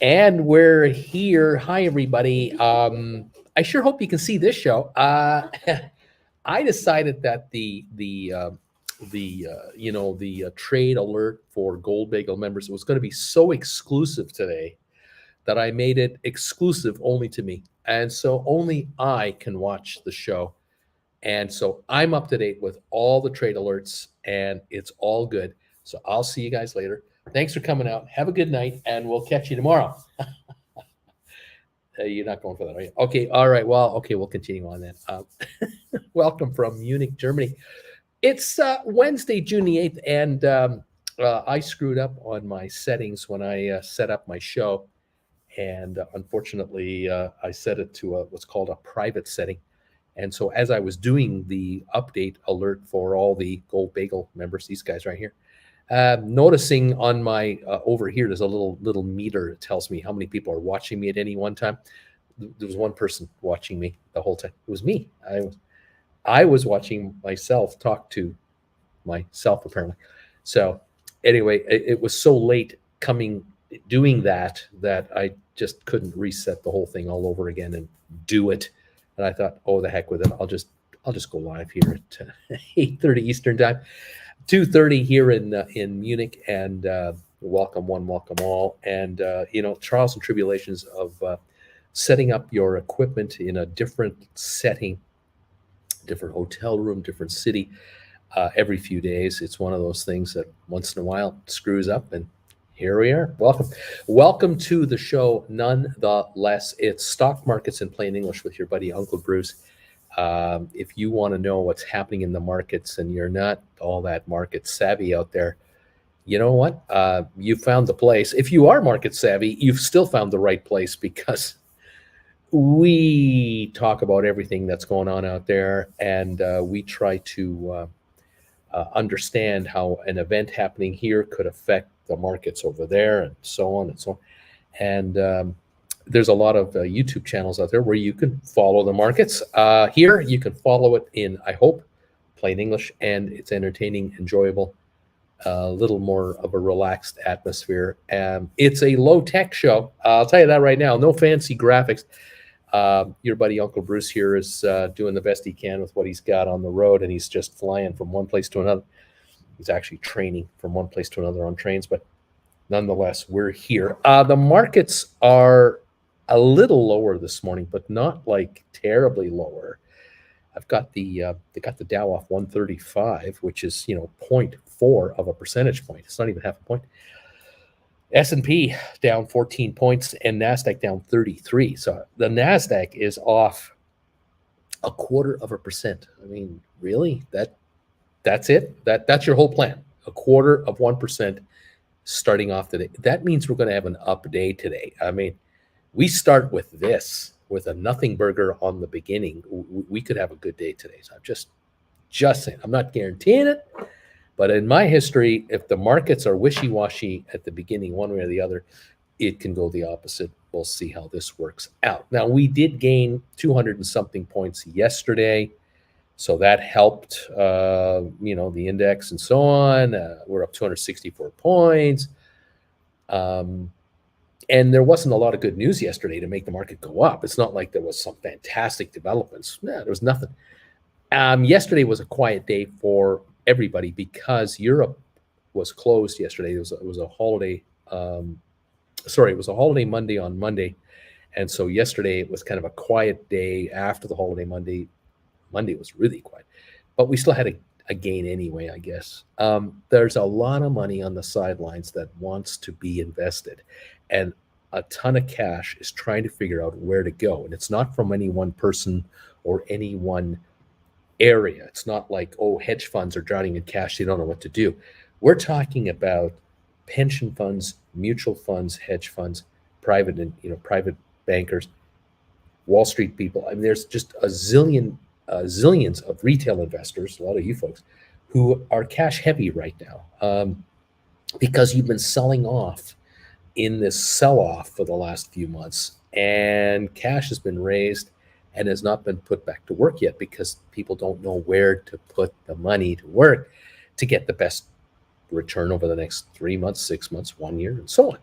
And we're here. Hi, everybody. I sure hope you can see this show. I decided that the trade alert for Gold Bagel members was going to be so exclusive today that I made it exclusive only to me, and so only I can watch the show. And so I'm up to date with all the trade alerts, and it's all good. So I'll see you guys later. Thanks for coming out. Have a good night, and we'll catch you tomorrow. You're not going for that, are you? Okay, all right. Well, okay, we'll continue on then. Welcome from Munich, Germany. It's Wednesday, June the 8th, and I screwed up on my settings when I set up my show. And unfortunately, I set it to what's called a private setting. And so as I was doing the update alert for all the Gold Bagel members, these guys right here, noticing on my over here, there's a little meter that tells me how many people are watching me at any one time. There was one person watching me the whole time. It was me. I was watching myself talk to myself, apparently. So anyway, it was so late doing that I just couldn't reset the whole thing all over again and do it. And I thought, oh, the heck with it. I'll just go live here at 8:30 Eastern time, 2:30 here in Munich, and welcome one, welcome all. And trials and tribulations of setting up your equipment in a different setting, different hotel room, different city, every few days. It's one of those things that once in a while screws up, and here we are. Welcome to the show. Nonetheless, it's Stock Markets in Plain English with your buddy Uncle Bruce. If you want to know what's happening in the markets and you're not all that market savvy out there, you know what? You found the place. If you are market savvy, you've still found the right place, because we talk about everything that's going on out there, and we try to understand how an event happening here could affect the markets over there, and so on and so on. And there's a lot of YouTube channels out there where you can follow the markets. Here, you can follow it in, I hope, plain English, and it's entertaining, enjoyable, a little more of a relaxed atmosphere. It's a low-tech show. I'll tell you that right now. No fancy graphics. Your buddy Uncle Bruce here is doing the best he can with what he's got on the road, and he's just flying from one place to another. He's actually training from one place to another on trains, but nonetheless, we're here. The markets are a little lower this morning, but not like terribly lower. I've got they got the Dow off 135, which is 0.4 of a percentage point. It's not even half a point. S&P down 14 points and NASDAQ down 33. So the NASDAQ is off 0.25%. I mean, really? That's it? That's your whole plan? 0.25% starting off today. That means we're going to have an up day today. I mean, we start with this, with a nothing burger on the beginning. We could have a good day today. So I'm just saying. I'm not guaranteeing it. But in my history, if the markets are wishy-washy at the beginning, one way or the other, it can go the opposite. We'll see how this works out. Now, we did gain 200 and something points yesterday, so that helped, the index and so on. We're up 264 points. And there wasn't a lot of good news yesterday to make the market go up. It's not like there was some fantastic developments. No, there was nothing. Yesterday was a quiet day for everybody because Europe was closed yesterday. It was a holiday. It was a holiday Monday on Monday, and so yesterday it was kind of a quiet day after the holiday Monday. Monday was really quiet, but we still had a gain anyway, I guess. There's a lot of money on the sidelines that wants to be invested, and a ton of cash is trying to figure out where to go, and it's not from any one person or any one area. It's not like, hedge funds are drowning in cash, they don't know what to do. We're talking about pension funds, mutual funds, hedge funds, private bankers, Wall Street people. I mean, there's just zillions of retail investors, a lot of you folks, who are cash heavy right now, because you've been selling off in this sell-off for the last few months, and cash has been raised and has not been put back to work yet because people don't know where to put the money to work to get the best return over the next 3 months, 6 months, 1 year, and so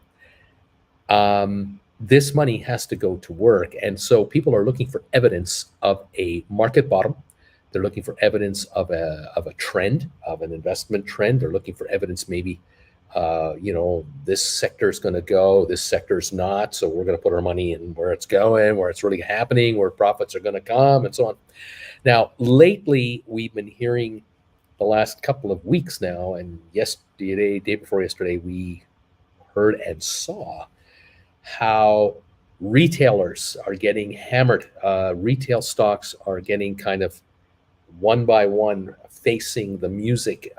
This money has to go to work. And so people are looking for evidence of a market bottom. They're looking for evidence of a trend, of an investment trend. They're looking for evidence maybe, this sector is going to go, this sector is not. So we're going to put our money in where it's going, where it's really happening, where profits are going to come, and so on. Now, lately, we've been hearing the last couple of weeks now, and yesterday, day before yesterday, we heard and saw how retailers are getting hammered. Retail stocks are getting kind of one by one facing the music.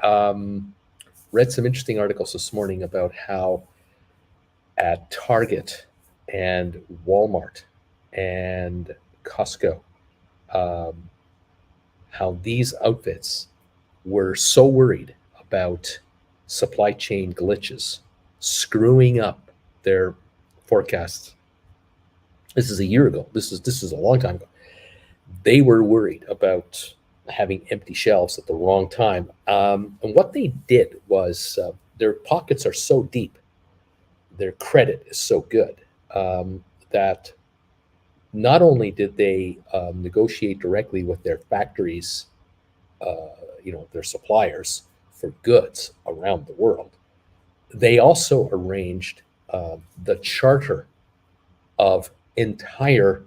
Read some interesting articles this morning about how at Target and Walmart and Costco, how these outfits were so worried about supply chain glitches screwing up their forecasts. This is a year ago. This is a long time ago. They were worried about having empty shelves at the wrong time. And what they did was their pockets are so deep, their credit is so good, that not only did they negotiate directly with their factories, their suppliers for goods around the world, they also arranged the charter of entire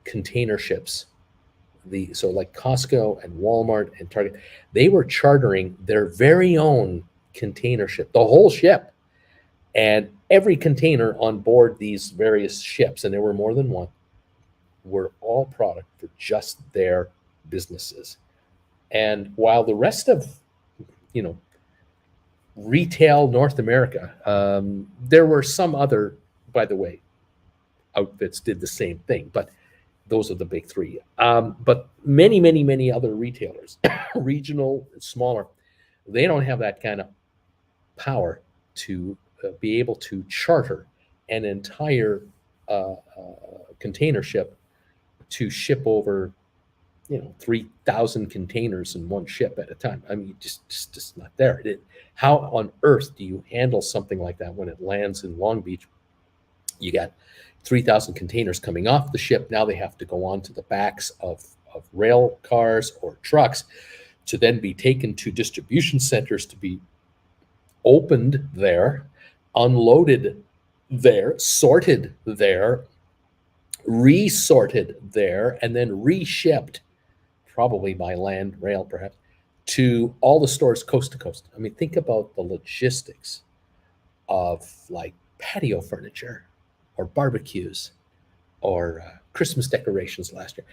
container ships. So like Costco and Walmart and Target, they were chartering their very own container ship, the whole ship, and every container on board these various ships, and there were more than one, were all product for just their businesses. And while the rest of, retail North America, there were some other, by the way, outfits did the same thing, but those are the big three. But many, many, many other retailers, regional, smaller, they don't have that kind of power to be able to charter an entire container ship to ship over, 3,000 containers in one ship at a time. I mean, just not there. How on earth do you handle something like that when it lands in Long Beach? You got 3,000 containers coming off the ship. Now they have to go onto the backs of rail cars or trucks to then be taken to distribution centers to be opened there, unloaded there, sorted there, resorted there, and then reshipped, probably by land, rail perhaps, to all the stores coast to coast. I mean, think about the logistics of like patio furniture or barbecues or Christmas decorations last year.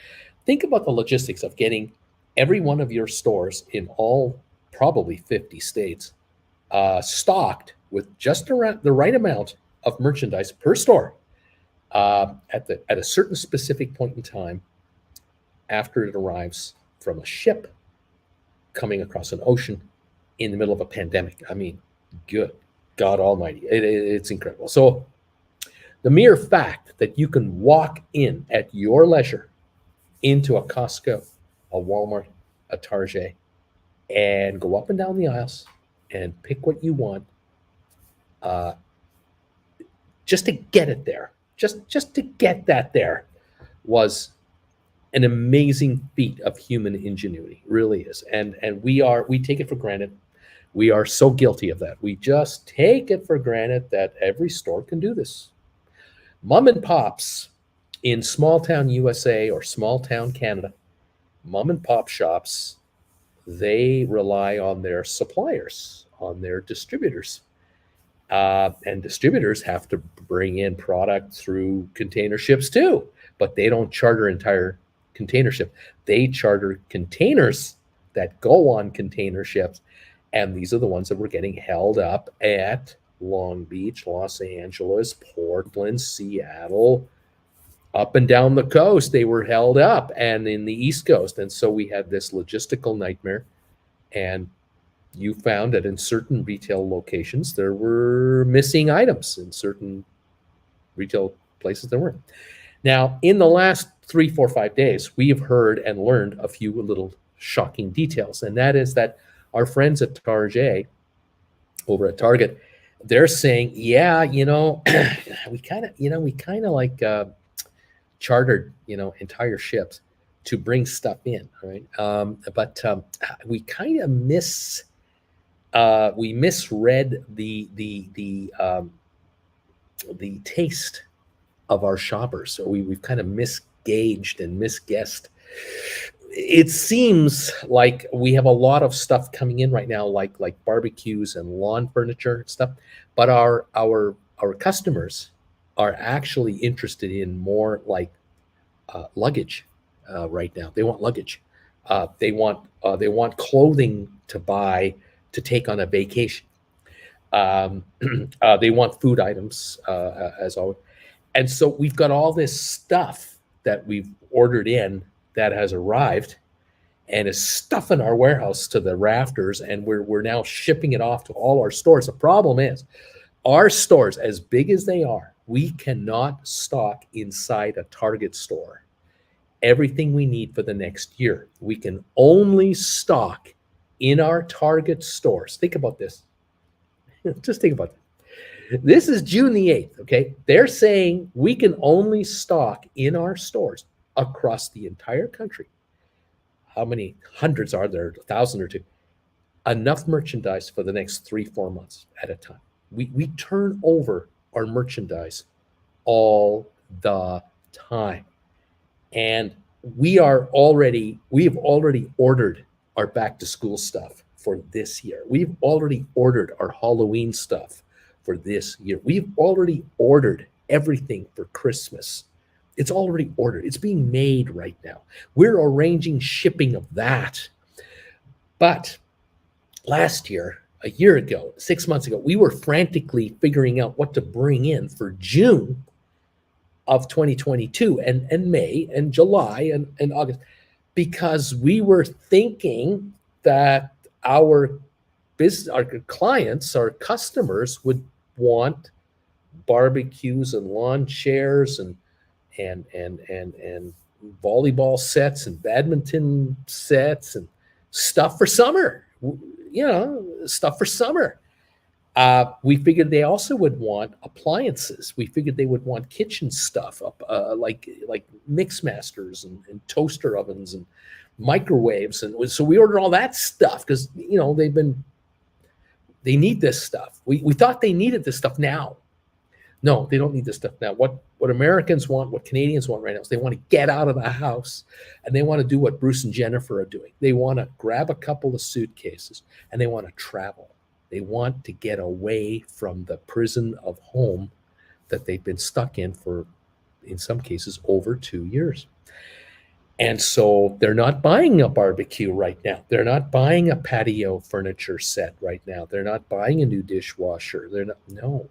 Think about the logistics of getting every one of your stores in all probably 50 states stocked with just around the right amount of merchandise per store at a certain specific point in time after it arrives from a ship coming across an ocean in the middle of a pandemic. I mean, good God Almighty, it's incredible. So the mere fact that you can walk in at your leisure into a Costco, a Walmart, a Target, and go up and down the aisles and pick what you want, just to get it there, just to get that there, was an amazing feat of human ingenuity. Really is. And we take it for granted. We are so guilty of that. We just take it for granted that every store can do this. Mom and pops in small town USA or small town Canada, mom and pop shops, they rely on their suppliers, on their distributors. And distributors have to bring in product through container ships too, but they don't charter entire container ship. They charter containers that go on container ships, and these are the ones that were getting held up at Long Beach, Los Angeles, Portland, Seattle, up and down the coast. They were held up, and in the East Coast. And so we had this logistical nightmare. And you found that in certain retail locations, there were missing items. In certain retail places, there weren't. Now, in the last 3, 4, 5 days, we have heard and learned a few little shocking details. And that is that our friends at Target, over at Target, they're saying, yeah, we kind of like chartered, entire ships to bring stuff in, right? But we kind of we misread the taste of our shoppers. So we've kind of misgauged and misguessed. It seems like we have a lot of stuff coming in right now, like barbecues and lawn furniture and stuff, but our customers are actually interested in more like luggage right now. They want luggage. They want clothing to buy to take on a vacation. Um, they want food items as always, and so we've got all this stuff that we've ordered in that has arrived and is stuffing our warehouse to the rafters, and we're now shipping it off to all our stores. The problem is our stores, as big as they are, we cannot stock inside a Target store everything we need for the next year. We can only stock in our Target stores. Think about this. Just think about it. This is June the 8th, okay? They're saying we can only stock in our stores across the entire country. How many hundreds are there? 1,000 or two. Enough merchandise for the next 3-4 months at a time. We turn over our merchandise all the time. And we have already ordered our back to school stuff for this year. We've already ordered our Halloween stuff for this year. We've already ordered everything for Christmas. It's already ordered. It's being made right now. We're arranging shipping of that. But last year, a year ago, 6 months ago, we were frantically figuring out what to bring in for June of 2022 and May and July and August, because we were thinking that our clients, our customers would want barbecues and lawn chairs and volleyball sets and badminton sets and stuff for summer, stuff for summer. We figured they also would want appliances. We figured they would want kitchen stuff, like mix masters and toaster ovens and microwaves. And so we ordered all that stuff because, they need this stuff. We thought they needed this stuff now. No, they don't need this stuff now. What Americans want, what Canadians want right now is they want to get out of the house and they want to do what Bruce and Jennifer are doing. They want to grab a couple of suitcases and they want to travel. They want to get away from the prison of home that they've been stuck in for, in some cases, over 2 years. And so they're not buying a barbecue right now. They're not buying a patio furniture set right now. They're not buying a new dishwasher. No.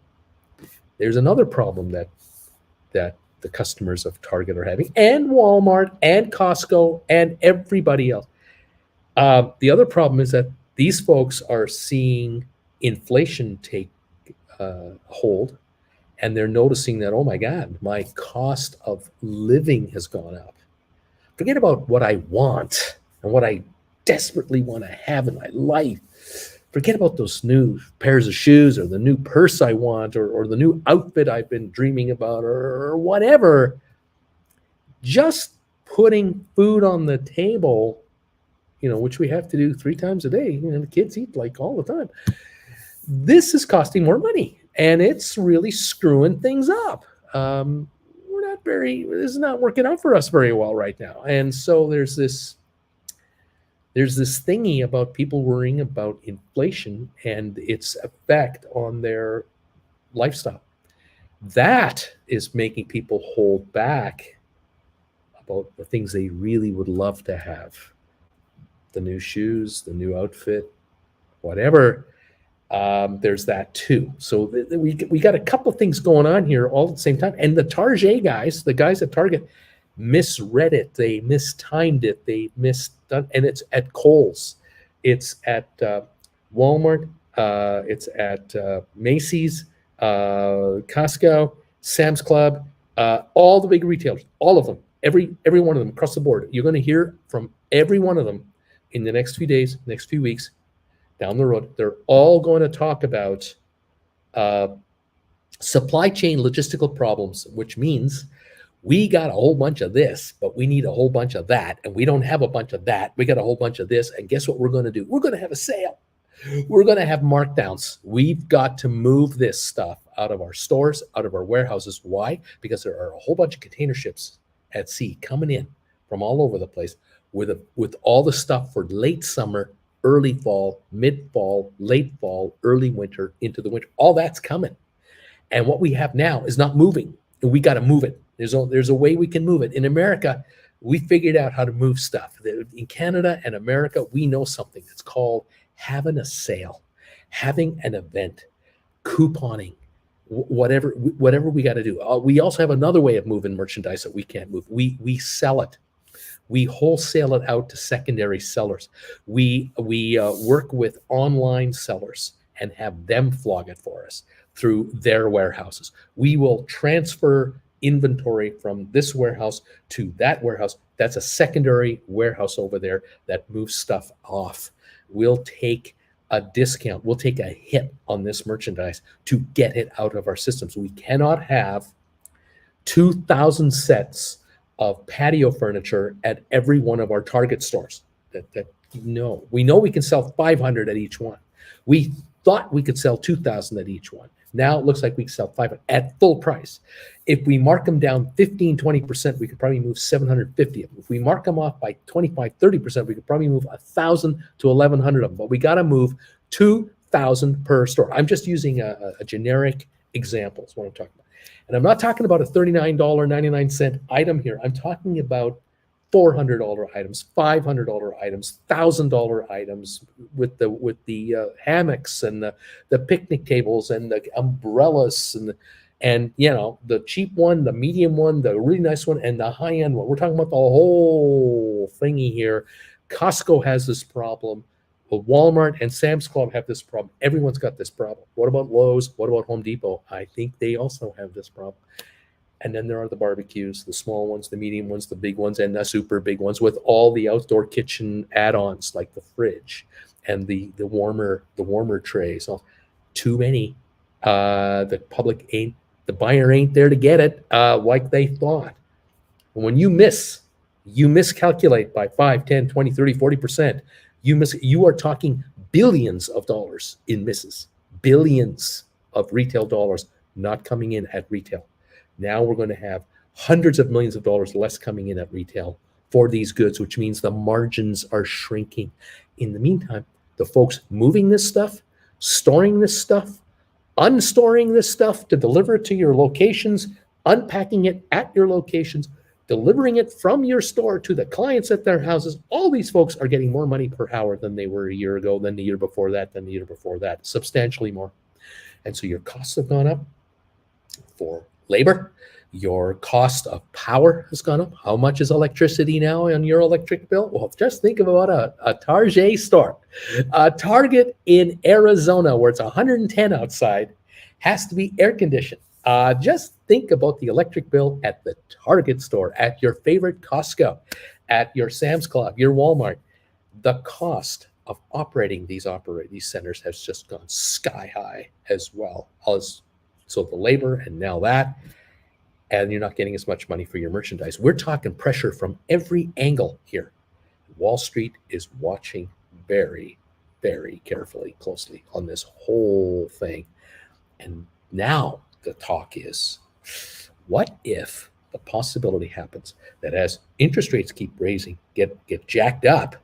There's another problem that the customers of Target are having, and Walmart and Costco and everybody else. The other problem is that these folks are seeing inflation take hold, and they're noticing that, oh my God, my cost of living has gone up. Forget about what I want and what I desperately want to have in my life. Forget about those new pairs of shoes or the new purse I want or the new outfit I've been dreaming about or whatever. Just putting food on the table, which we have to do 3 times a day. The kids eat like all the time. This is costing more money, and it's really screwing things up. This is not working out for us very well right now. And so there's this thingy about people worrying about inflation and its effect on their lifestyle. That is making people hold back about the things they really would love to have. The new shoes, the new outfit, whatever. There's that too. So we got a couple of things going on here all at the same time. And the Target guys, the guys at Target, misread it. They mistimed it. They misdone, and it's at Kohl's, it's at Walmart, it's at Macy's, Costco, Sam's Club, all the big retailers, all of them, every one of them across the board. You're going to hear from every one of them in the next few days, next few weeks, down the road. They're all going to talk about Uh, supply chain logistical problems, which means we got a whole bunch of this, but we need a whole bunch of that, and we don't have a bunch of that. We got a whole bunch of this, and guess what we're going to do? We're going to have a sale. We're going to have markdowns. We've got to move this stuff out of our stores, out of our warehouses. Why? Because there are a whole bunch of container ships at sea coming in from all over the place with all the stuff for late summer, early fall, mid fall, late fall, early winter, into the winter. All that's coming. And what we have now is not moving. And we got to move it. There's a way we can move it. In America, we figured out how to move stuff. In Canada and America, we know something that's called having a sale, having an event, couponing, whatever we got to do. We also have another way of moving merchandise that we can't move. We sell it. We wholesale it out to secondary sellers. We work with online sellers and have them flog it for us through their warehouses. We will transfer inventory from this warehouse to that warehouse. That's a secondary warehouse over there that moves stuff off. We'll take a discount. We'll take a hit on this merchandise to get it out of our systems. We cannot have 2,000 sets of patio furniture at every one of our Target stores. No, we know we can sell 500 at each one. We thought we could sell 2,000 at each one. Now it looks like we can sell 500 at full price. If we mark them down 15, 20%, we could probably move 750 of them. If we mark them off by 25, 30%, we could probably move 1,000 to 1,100 of them. But we got to move 2,000 per store. I'm just using a generic example is what I'm talking about. And I'm not talking about a $39.99 item here. I'm talking about $400 items, $500 items, $1,000 items with the hammocks and the picnic tables and the umbrellas and you know, the cheap one, the medium one, the really nice one, and the high end one. We're talking about the whole thingy here. Costco has this problem. Walmart and Sam's Club have this problem. Everyone's got this problem. What about Lowe's? What about Home Depot? I think they also have this problem. And then there are the barbecues, the small ones, the medium ones, the big ones, and the super big ones with all the outdoor kitchen add-ons like the fridge and the warmer trays. So, too many. The buyer ain't there to get it like they thought. When you miscalculate by 5, 10, 20, 30, 40%, you are talking billions of dollars in misses, billions of retail dollars not coming in at retail. Now we're going to have hundreds of millions of dollars less coming in at retail for these goods, which means the margins are shrinking. In the meantime, the folks moving this stuff, storing this stuff, unstoring this stuff to deliver it to your locations, unpacking it at your locations, delivering it from your store to the clients at their houses, all these folks are getting more money per hour than they were a year ago, than the year before that, than the year before that, substantially more. And so your costs have gone up for labor. Your cost of power has gone up. How much is electricity now on your electric bill? Well, just think about a Target store. A Target in Arizona, where it's 110 outside, has to be air conditioned. Just think about the electric bill at the Target store, at your favorite Costco, at your Sam's Club, your Walmart. The cost of operating these centers has just gone sky high as well. So the labor and now that, and you're not getting as much money for your merchandise. We're talking pressure from every angle here. Wall Street is watching very, very carefully, closely on this whole thing. And now the talk is, what if the possibility happens that as interest rates keep raising, get jacked up,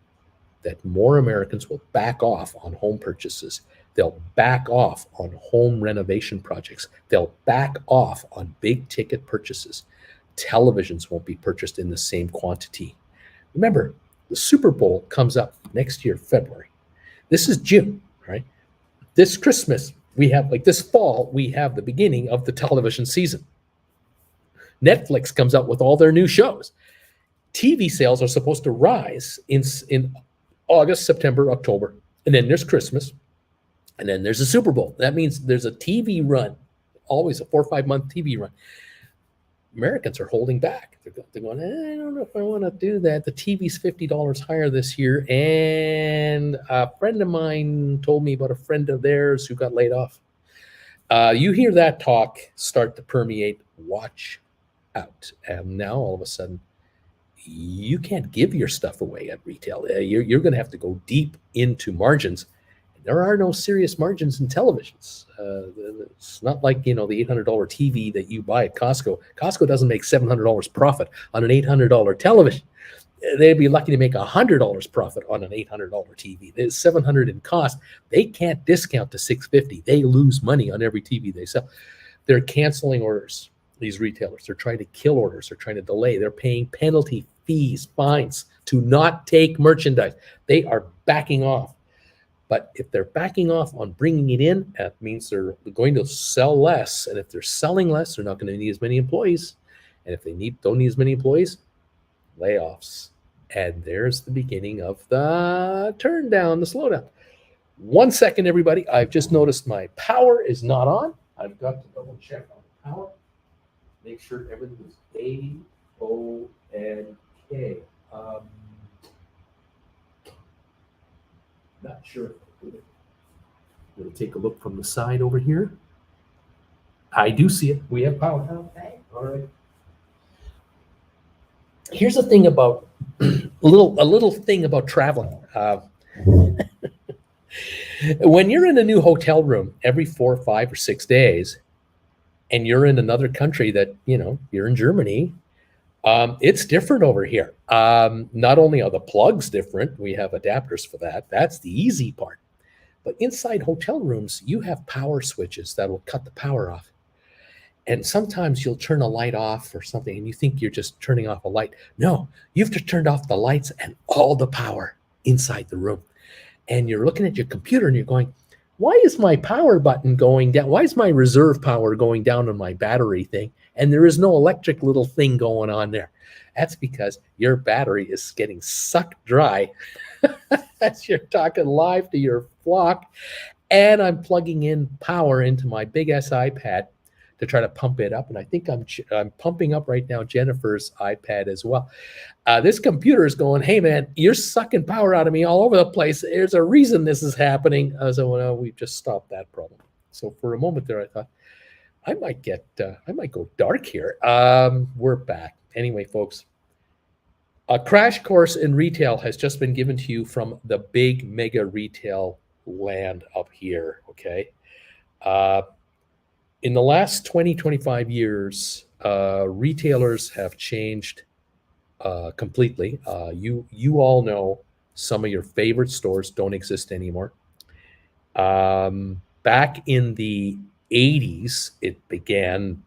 that more Americans will back off on home purchases. They'll back off on home renovation projects. They'll back off on big ticket purchases. Televisions won't be purchased in the same quantity. Remember, the Super Bowl comes up next year, February. This is June, right? This Christmas, this fall, we have the beginning of the television season. Netflix comes out with all their new shows. TV sales are supposed to rise in August, September, October, and then there's Christmas. And then there's a Super Bowl. That means there's a TV run, always a 4 or 5 month TV run. Americans are holding back. They're going, I don't know if I want to do that. The TV's $50 higher this year. And a friend of mine told me about a friend of theirs who got laid off. You hear that talk start to permeate, watch out. And now all of a sudden, you can't give your stuff away at retail. You're going to have to go deep into margins. There are no serious margins in televisions. It's not like, the $800 TV that you buy at Costco. Costco doesn't make $700 profit on an $800 television. They'd be lucky to make $100 profit on an $800 TV. There's $700 in cost. They can't discount to $650. They lose money on every TV they sell. They're canceling orders. These retailers, they're trying to kill orders. They're trying to delay. They're paying penalty fees, fines to not take merchandise. They are backing off. But if they're backing off on bringing it in, that means they're going to sell less. And if they're selling less, they're not going to need as many employees. And if they don't need as many employees, layoffs. And there's the beginning of the turn down, the slowdown. 1 second, everybody. I've just noticed my power is not on. I've got to double check on the power. Make sure everything is A-O-N-K. Not sure. I'm going to take a look from the side over here. I do see it. We have power. Okay. All right. Here's a thing about a little thing about traveling. When you're in a new hotel room every 4, 5, or 6 days, and you're in another country that, you're in Germany, it's different over here. Not only are the plugs different, we have adapters for that. That's the easy part. But inside hotel rooms, you have power switches that will cut the power off. And sometimes you'll turn a light off or something, and you think you're just turning off a light. No, you've just turned off the lights and all the power inside the room. And you're looking at your computer and you're going, why is my power button going down? Why is my reserve power going down on my battery thing? And there is no electric little thing going on there. That's because your battery is getting sucked dry as you're talking live to your flock. And I'm plugging in power into my big ass iPad to try to pump it up. And I think I'm pumping up right now Jennifer's iPad as well. This computer is going, hey, man, you're sucking power out of me all over the place. There's a reason this is happening. So well, we've just stopped that problem. So for a moment there, I thought, I might go dark here. We're back. Anyway, folks, a crash course in retail has just been given to you from the big mega retail land up here, okay? In the last 20, 25 years, retailers have changed completely. You all know some of your favorite stores don't exist anymore. Back in the 80s, it began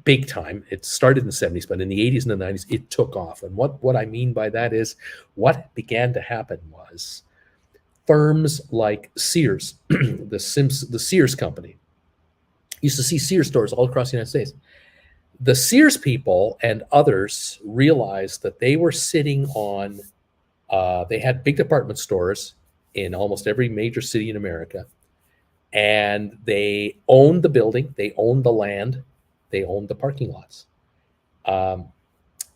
big time. It started in the 70s, but in the 80s and the 90s, it took off. And what I mean by that is what began to happen was firms like Sears, the Sears company, used to see Sears stores all across the United States. The Sears people and others realized that they were sitting on, they had big department stores in almost every major city in America. And they owned the building, they owned the land, they owned the parking lots.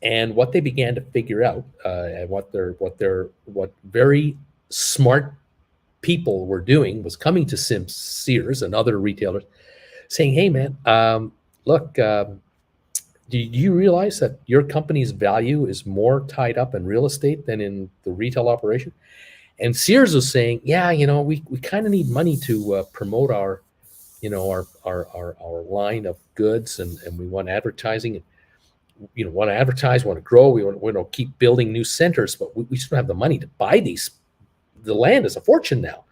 And what they began to figure out, and what very smart people were doing was coming to Sears and other retailers saying, hey, man, look, do you realize that your company's value is more tied up in real estate than in the retail operation? And Sears was saying, yeah, we kind of need money to promote our line of goods, and we want advertising, and want to advertise, want to grow, we want to keep building new centers, but we just don't have the money to buy these. The land is a fortune now.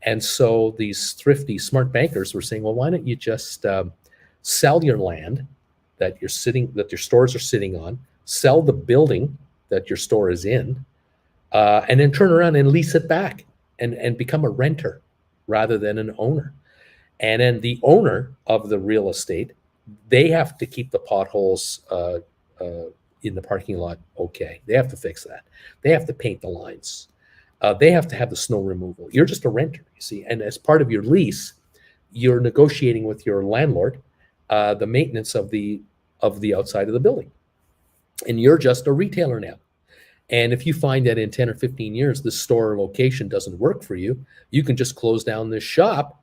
And so these thrifty, smart bankers were saying, well, why don't you just sell your land that your stores are sitting on, sell the building that your store is in, and then turn around and lease it back and become a renter rather than an owner. And then the owner of the real estate, they have to keep the potholes in the parking lot okay. They have to fix that. They have to paint the lines. They have to have the snow removal. You're just a renter, you see. And as part of your lease, you're negotiating with your landlord the maintenance of the outside of the building. And you're just a retailer now. And if you find that in 10 or 15 years, the store location doesn't work for you, you can just close down this shop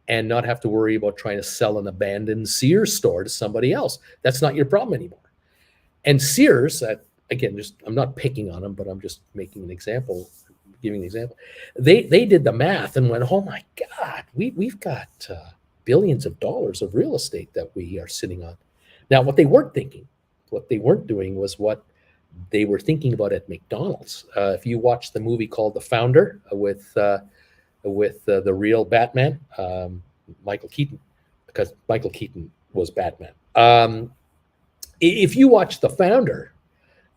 and not have to worry about trying to sell an abandoned Sears store to somebody else. That's not your problem anymore. And Sears, again, just I'm not picking on them, but I'm just making an example, giving an example. They did the math and went, oh my God, we've got billions of dollars of real estate that we are sitting on. Now, what they weren't doing was what they were thinking about at McDonald's. If you watch the movie called The Founder with the real Batman, Michael Keaton, because Michael Keaton was Batman. If you watch The Founder,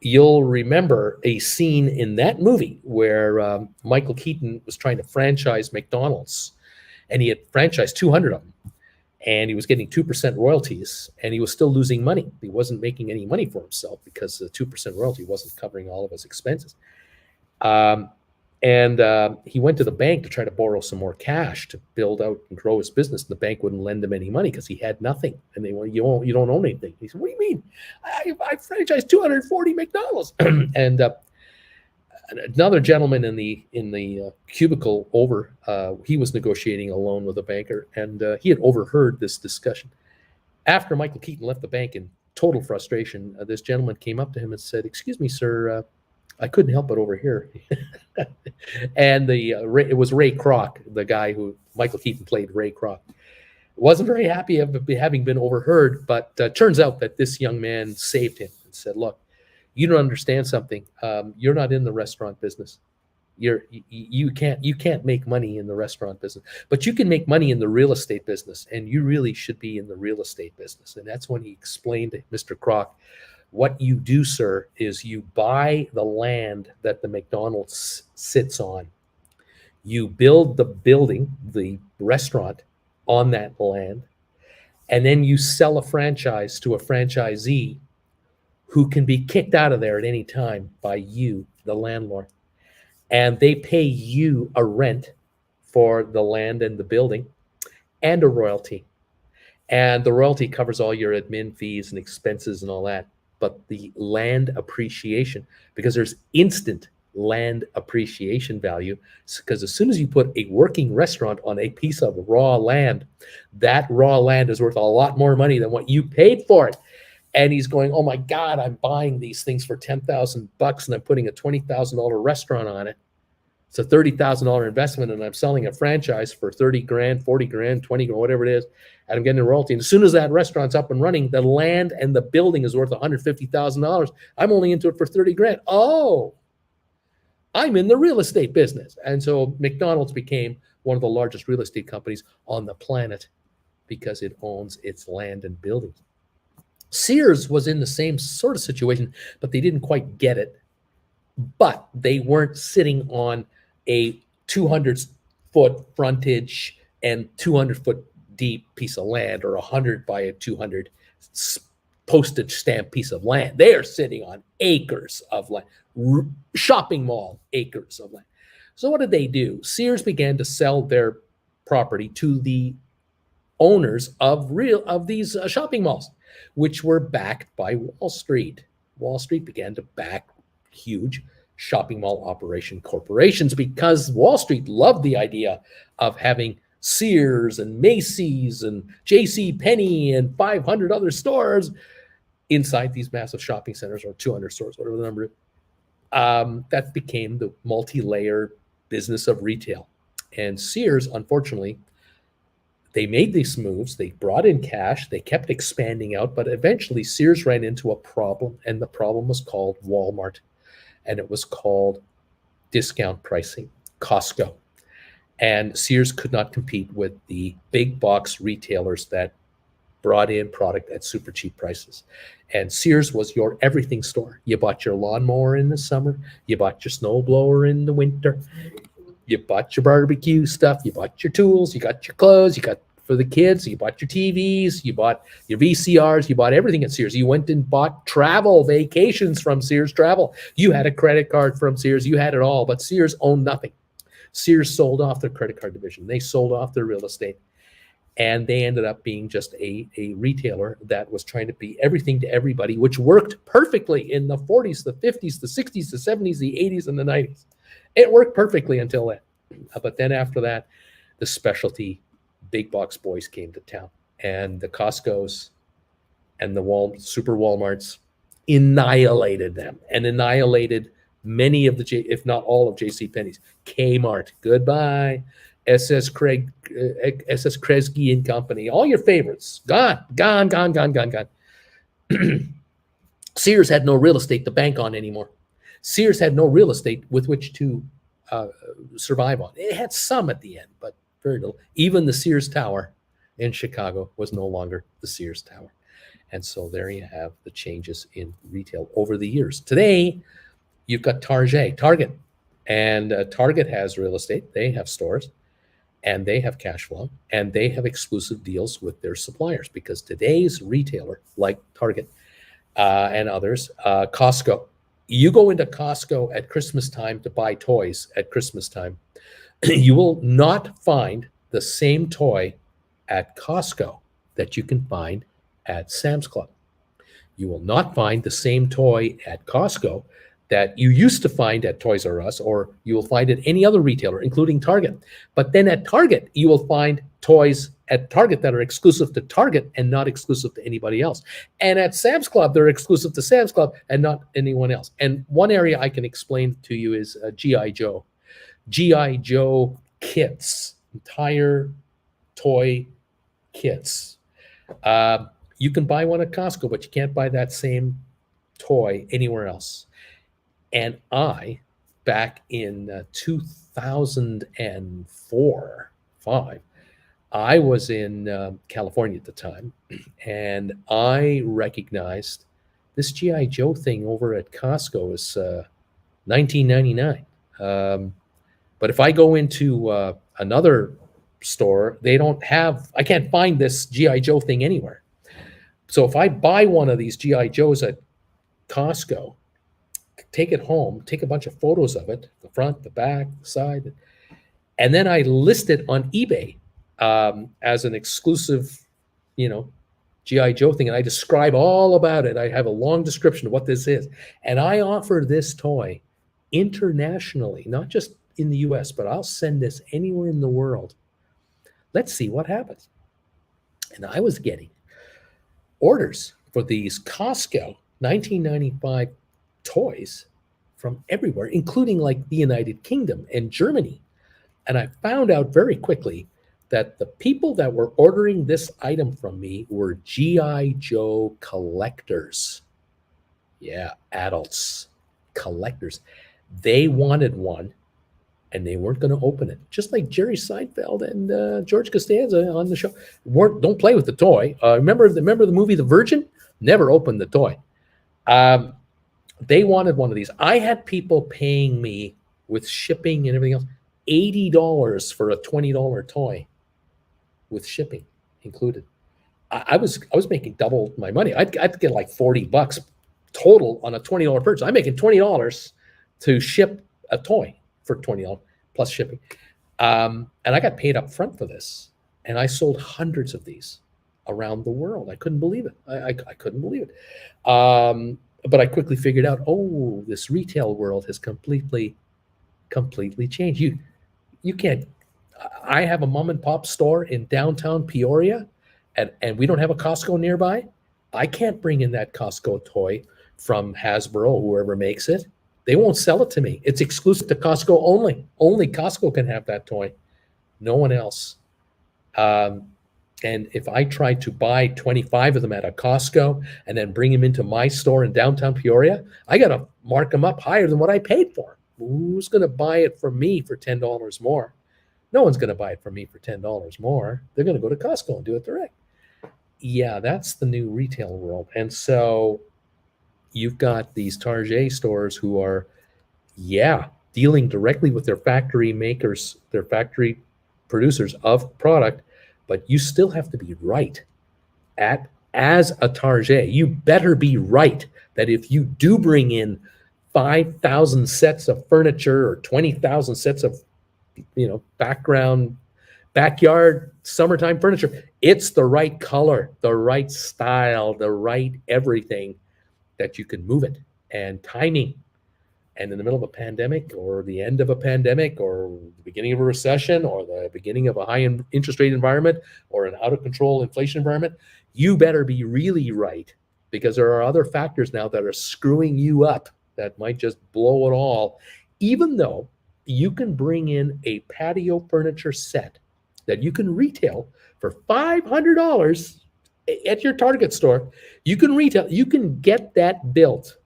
you'll remember a scene in that movie where Michael Keaton was trying to franchise McDonald's, and he had franchised 200 of them, and he was getting 2% royalties, and he was still losing money. He wasn't making any money for himself because the 2% royalty wasn't covering all of his expenses. And he went to the bank to try to borrow some more cash to build out and grow his business. And the bank wouldn't lend him any money because he had nothing. And they went, you don't own anything. He said, what do you mean? I franchised 240 McDonald's. And another gentleman in the cubicle over, he was negotiating a loan with a banker, and he had overheard this discussion. After Michael Keaton left the bank in total frustration, this gentleman came up to him and said, "Excuse me, sir, I couldn't help but overhear." And it was Ray Kroc, the guy who Michael Keaton played, Ray Kroc. Wasn't very happy of having been overheard, but turns out that this young man saved him and said, "Look, you don't understand something. You're not in the restaurant business. You can't make money in the restaurant business, but you can make money in the real estate business, and you really should be in the real estate business." And that's when he explained to Mr. Kroc, what you do, sir, is you buy the land that the McDonald's sits on. You build the building, the restaurant, on that land, and then you sell a franchise to a franchisee who can be kicked out of there at any time by you, the landlord. And they pay you a rent for the land and the building and a royalty. And the royalty covers all your admin fees and expenses and all that. But the land appreciation, because there's instant land appreciation value, because as soon as you put a working restaurant on a piece of raw land, that raw land is worth a lot more money than what you paid for it. And he's going, oh my God, I'm buying these things for $10,000 and I'm putting a $20,000 restaurant on it. It's a $30,000 investment, and I'm selling a franchise for 30 grand, 40 grand, 20 grand, whatever it is, and I'm getting a royalty. And as soon as that restaurant's up and running, the land and the building is worth $150,000. I'm only into it for 30 grand. Oh, I'm in the real estate business. And so McDonald's became one of the largest real estate companies on the planet because it owns its land and buildings. Sears was in the same sort of situation, but they didn't quite get it. But they weren't sitting on a 200-foot frontage and 200-foot deep piece of land, or 100 by a 200 postage stamp piece of land. They are sitting on acres of land, shopping mall acres of land. So what did they do? Sears began to sell their property to the owners of these shopping malls, which were backed by Wall Street. Wall Street began to back huge shopping mall operation corporations because Wall Street loved the idea of having Sears and Macy's and J.C. Penney and 500 other stores inside these massive shopping centers, or 200 stores, whatever the number is. That became the multi-layer business of retail. And Sears, unfortunately, they made these moves. They brought in cash. They kept expanding out, but eventually Sears ran into a problem, and the problem was called Walmart, and it was called discount pricing, Costco. And Sears could not compete with the big box retailers that brought in product at super cheap prices. And Sears was your everything store. You bought your lawnmower in the summer. You bought your snowblower in the winter. You bought your barbecue stuff. You bought your tools. You got your clothes. You got for the kids. You bought your TVs. You bought your VCRs. You bought everything at Sears. You went and bought travel vacations from Sears Travel. You had a credit card from Sears. You had it all, but Sears owned nothing. Sears sold off their credit card division. They sold off their real estate, and they ended up being just a retailer that was trying to be everything to everybody, which worked perfectly in the 40s, the 50s, the 60s, the 70s, the 80s, and the 90s. It worked perfectly until then. But then after that, the specialty big box boys came to town, and the Costco's and the super Walmarts annihilated them and annihilated many of the, if not all of J.C. Penney's. Kmart, goodbye. SS Kresge and Company, all your favorites, gone. Sears had no real estate to bank on anymore. Sears had no real estate with which to survive on. It had some at the end, but very little. Even the Sears Tower in Chicago was no longer the Sears Tower. And so there you have the changes in retail over the years. Today, you've got Target. And Target has real estate. They have stores, and they have cash flow, and they have exclusive deals with their suppliers, because today's retailer, like Target and others, Costco, you go into Costco at Christmas time to buy toys at Christmas time, you will not find the same toy at Costco that you can find at Sam's Club. You will not find the same toy at Costco that you used to find at Toys R Us, or you will find at any other retailer, including Target. But then at Target, you will find toys at Target that are exclusive to Target and not exclusive to anybody else. And at Sam's Club, they're exclusive to Sam's Club and not anyone else. And one area I can explain to you is G.I. Joe. G.I. Joe kits, entire toy kits. You can buy one at Costco, but you can't buy that same toy anywhere else. And I, back in 2004, 5, I was in California at the time, and I recognized this G.I. Joe thing over at Costco is $19.99. But if I go into another store, they don't have, I can't find this G.I. Joe thing anywhere. So if I buy one of these G.I. Joes at Costco, take it home, take a bunch of photos of it, the front, the back, the side, and then I list it on eBay as an exclusive, G.I. Joe thing, and I describe all about it. I have a long description of what this is, and I offer this toy internationally, not just in the US, but I'll send this anywhere in the world. Let's see what happens. And I was getting orders for these Costco 1995 toys from everywhere, including like the United Kingdom and Germany. And I found out very quickly that the people that were ordering this item from me were G.I. Joe collectors. Yeah, adults, collectors. They wanted one, and they weren't going to open it. Just like Jerry Seinfeld and George Costanza on the show. Don't play with the toy. Remember the movie The Virgin? Never opened the toy. They wanted one of these. I had people paying me with shipping and everything else, $80 for a $20 toy with shipping included. I was making double my money. I'd get like $40 total on a $20 purchase. I'm making $20 to ship a toy for $20 plus shipping. And I got paid up front for this. And I sold hundreds of these around the world. I couldn't believe it. I couldn't believe it. But I quickly figured out, this retail world has completely changed. You can't. I have a mom and pop store in downtown Peoria, and we don't have a Costco nearby. I can't bring in that Costco toy from Hasbro or whoever makes it. They won't sell it to me. It's exclusive to Costco only. Only Costco can have that toy. No one else. And if I try to buy 25 of them at a Costco and then bring them into my store in downtown Peoria, I got to mark them up higher than what I paid for. Who's going to buy it from me for $10 more? No one's going to buy it from me for $10 more. They're going to go to Costco and do it direct. Yeah, that's the new retail world. And so you've got these Target stores who are, dealing directly with their factory makers, their factory producers of product, but you still have to be right as a Target. You better be right that if you do bring in 5,000 sets of furniture or 20,000 sets of, backyard summertime furniture, it's the right color, the right style, the right everything that you can move it, and timing. And in the middle of a pandemic or the end of a pandemic or the beginning of a recession or the beginning of a high interest rate environment or an out of control inflation environment, you better be really right, because there are other factors now that are screwing you up that might just blow it all. Even though you can bring in a patio furniture set that you can retail for $500 at your Target store, you can get that built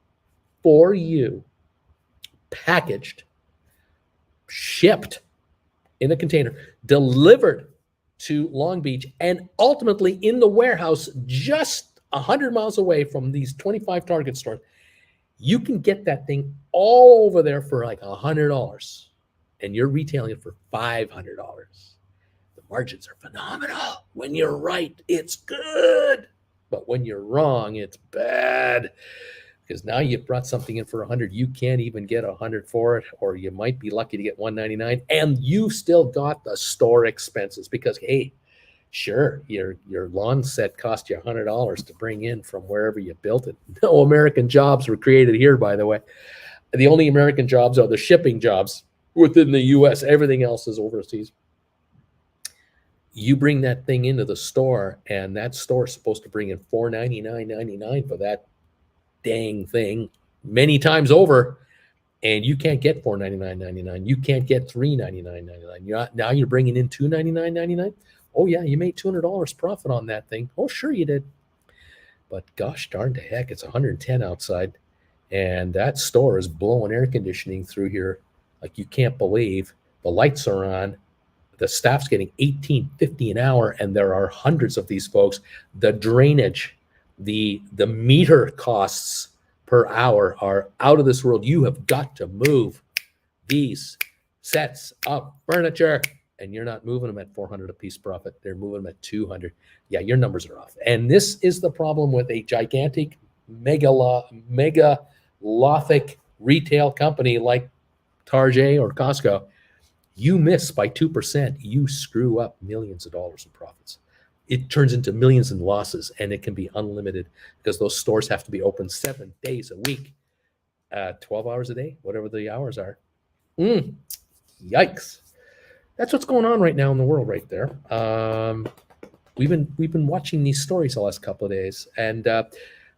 for you, packaged, shipped in a container, delivered to Long Beach, and ultimately in the warehouse just 100 miles away from these 25 Target stores. You can get that thing all over there for like $100, and you're retailing it for $500. The margins are phenomenal. When you're right, it's good. But when you're wrong, it's bad. Because now you've brought something in for 100, you can't even get 100 for it, or you might be lucky to get 199, and you still got the store expenses. Because hey, sure, your lawn set cost you $100 to bring in from wherever you built it. No American jobs were created here, by the way. The only American jobs are the shipping jobs within the U.S. Everything else is overseas. You bring that thing into the store, and that store is supposed to bring in $499.99 for that dang thing many times over, and you can't get $499.99. You can't get $399.99. Now you're bringing in $299.99. Oh yeah, you made $200 profit on that thing. Oh sure you did. But gosh darn to heck, it's 110 outside, and that store is blowing air conditioning through here like you can't believe. The lights are on. The staff's getting $18.50 an hour, and there are hundreds of these folks. The drainage, the meter costs per hour are out of this world. You have got to move these sets of furniture, and you're not moving them at $400 a piece profit. They're moving them at $200. Yeah, your numbers are off. And this is the problem with a gigantic megalothic retail company like Target or Costco. You miss by 2%, you screw up millions of dollars in profits. It turns into millions in losses, and it can be unlimited because those stores have to be open 7 days a week, 12 hours a day, whatever the hours are. Yikes. That's what's going on right now in the world right there. We've been watching these stories the last couple of days, and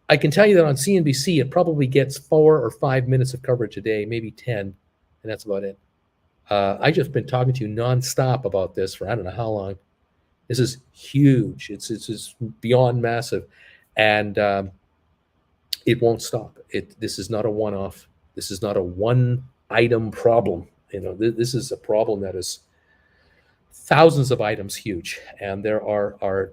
I can tell you that on CNBC, it probably gets 4 or 5 minutes of coverage a day, maybe 10, and that's about it. I just been talking to you nonstop about this for I don't know how long. This is huge. It's beyond massive, and it won't stop. This is not a one-off. This is not a one-item problem. This is a problem that is thousands of items huge, and there are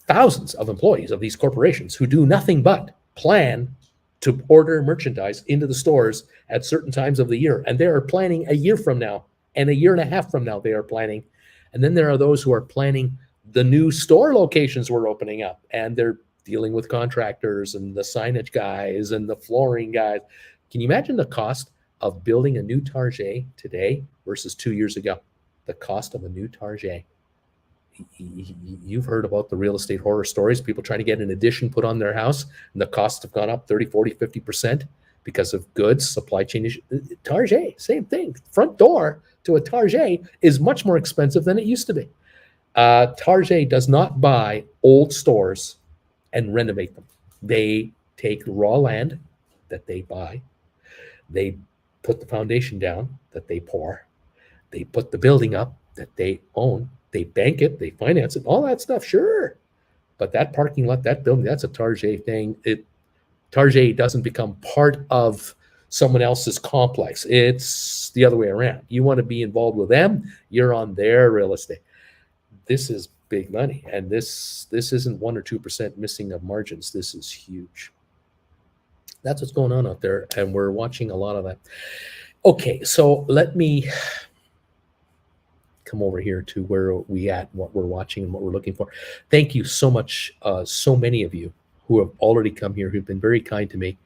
thousands of employees of these corporations who do nothing but plan to order merchandise into the stores at certain times of the year, and they are planning a year from now and a year and a half from now. They are planning. And then there are those who are planning the new store locations we're opening up, and they're dealing with contractors and the signage guys and the flooring guys. Can you imagine the cost of building a new Target today versus 2 years ago? The cost of a new Target. You've heard about the real estate horror stories, people trying to get an addition put on their house, and the costs have gone up 30, 40, 50% because of goods, supply chain issues. Target, same thing. Front door to a Target is much more expensive than it used to be. Target does not buy old stores and renovate them. They take raw land that they buy, they put the foundation down that they pour, they put the building up that they own, they bank it, they finance it, all that stuff, sure. But that parking lot, that building, that's a Target thing. Target doesn't become part of someone else's complex. It's the other way around. You want to be involved with them, you're on their real estate. This is big money, and this isn't 1 or 2% missing of margins. This is huge. That's what's going on out there, and we're watching a lot of that. Okay, so let me come over here to where we at, what we're watching and what we're looking for. Thank you so much, so many of you who have already come here, who've been very kind to me.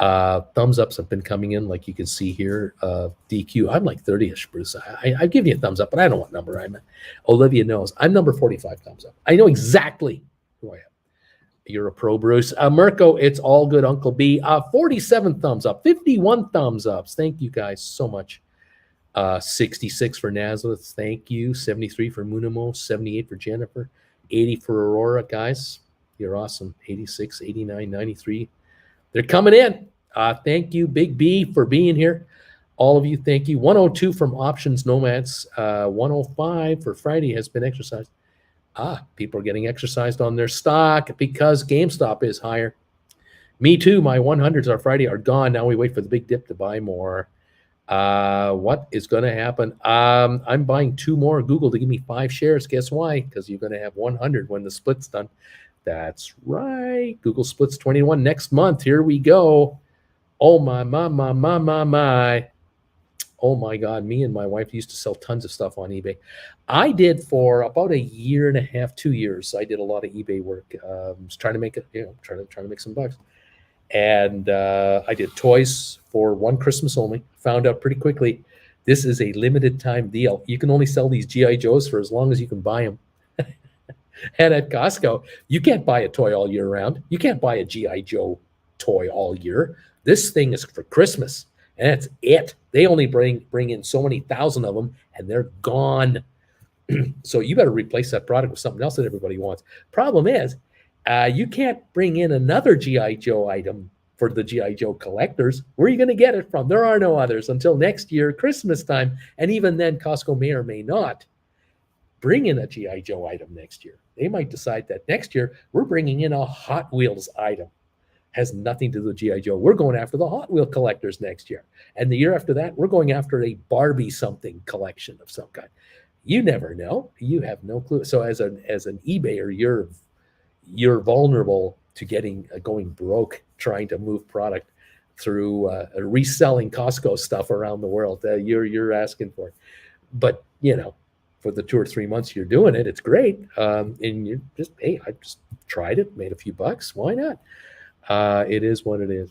Thumbs ups have been coming in, like you can see here. DQ, I'm like 30ish, Bruce. I give you a thumbs up, but I don't know what number I'm at. Olivia knows I'm number 45 thumbs up. I know exactly who I am. You're a pro, Bruce. Mirko, it's all good, Uncle B. 47 thumbs up, 51 thumbs ups. Thank you guys so much. 66 for Nazareth. Thank you. 73 for Munimo. 78 for Jennifer. 80 for Aurora. Guys, you're awesome. 86, 89, 93. They're coming in. Thank you, Big B, for being here. All of you, thank you. 102 from Options Nomads. 105 for Friday has been exercised. People are getting exercised on their stock because GameStop is higher. Me too. My 100s on Friday are gone. Now we wait for the big dip to buy more. What is going to happen? I'm buying 2 more Google to give me 5 shares. Guess why? Because you're going to have 100 when the split's done. That's right. Google splits 21 next month. Here we go. Oh, my. Oh my God, me and my wife used to sell tons of stuff on eBay. I did for about a year and a half, 2 years. I did a lot of eBay work. Was trying to make it, trying to make some bucks. And I did toys for one Christmas only. Found out pretty quickly, this is a limited time deal. You can only sell these G.I. Joes for as long as you can buy them. And at Costco, you can't buy a toy all year round. You can't buy a G.I. Joe toy all year. This thing is for Christmas. And that's it. They only bring in so many thousand of them, and they're gone. So you better replace that product with something else that everybody wants. Problem is, you can't bring in another G.I. Joe item for the G.I. Joe collectors. Where are you going to get it from? There are no others until next year, Christmas time. And even then, Costco may or may not bring in a G.I. Joe item next year. They might decide that next year we're bringing in a Hot Wheels item. Has nothing to do with G.I. Joe. We're going after the Hot Wheel collectors next year. And the year after that, we're going after a Barbie something collection of some kind. You never know. You have no clue. So as an eBayer, you're vulnerable to going broke trying to move product through reselling Costco stuff around the world. You're asking for it. But, for the 2 or 3 months you're doing it, it's great. And you just, hey, I just tried it, made a few bucks. Why not? It is what it is.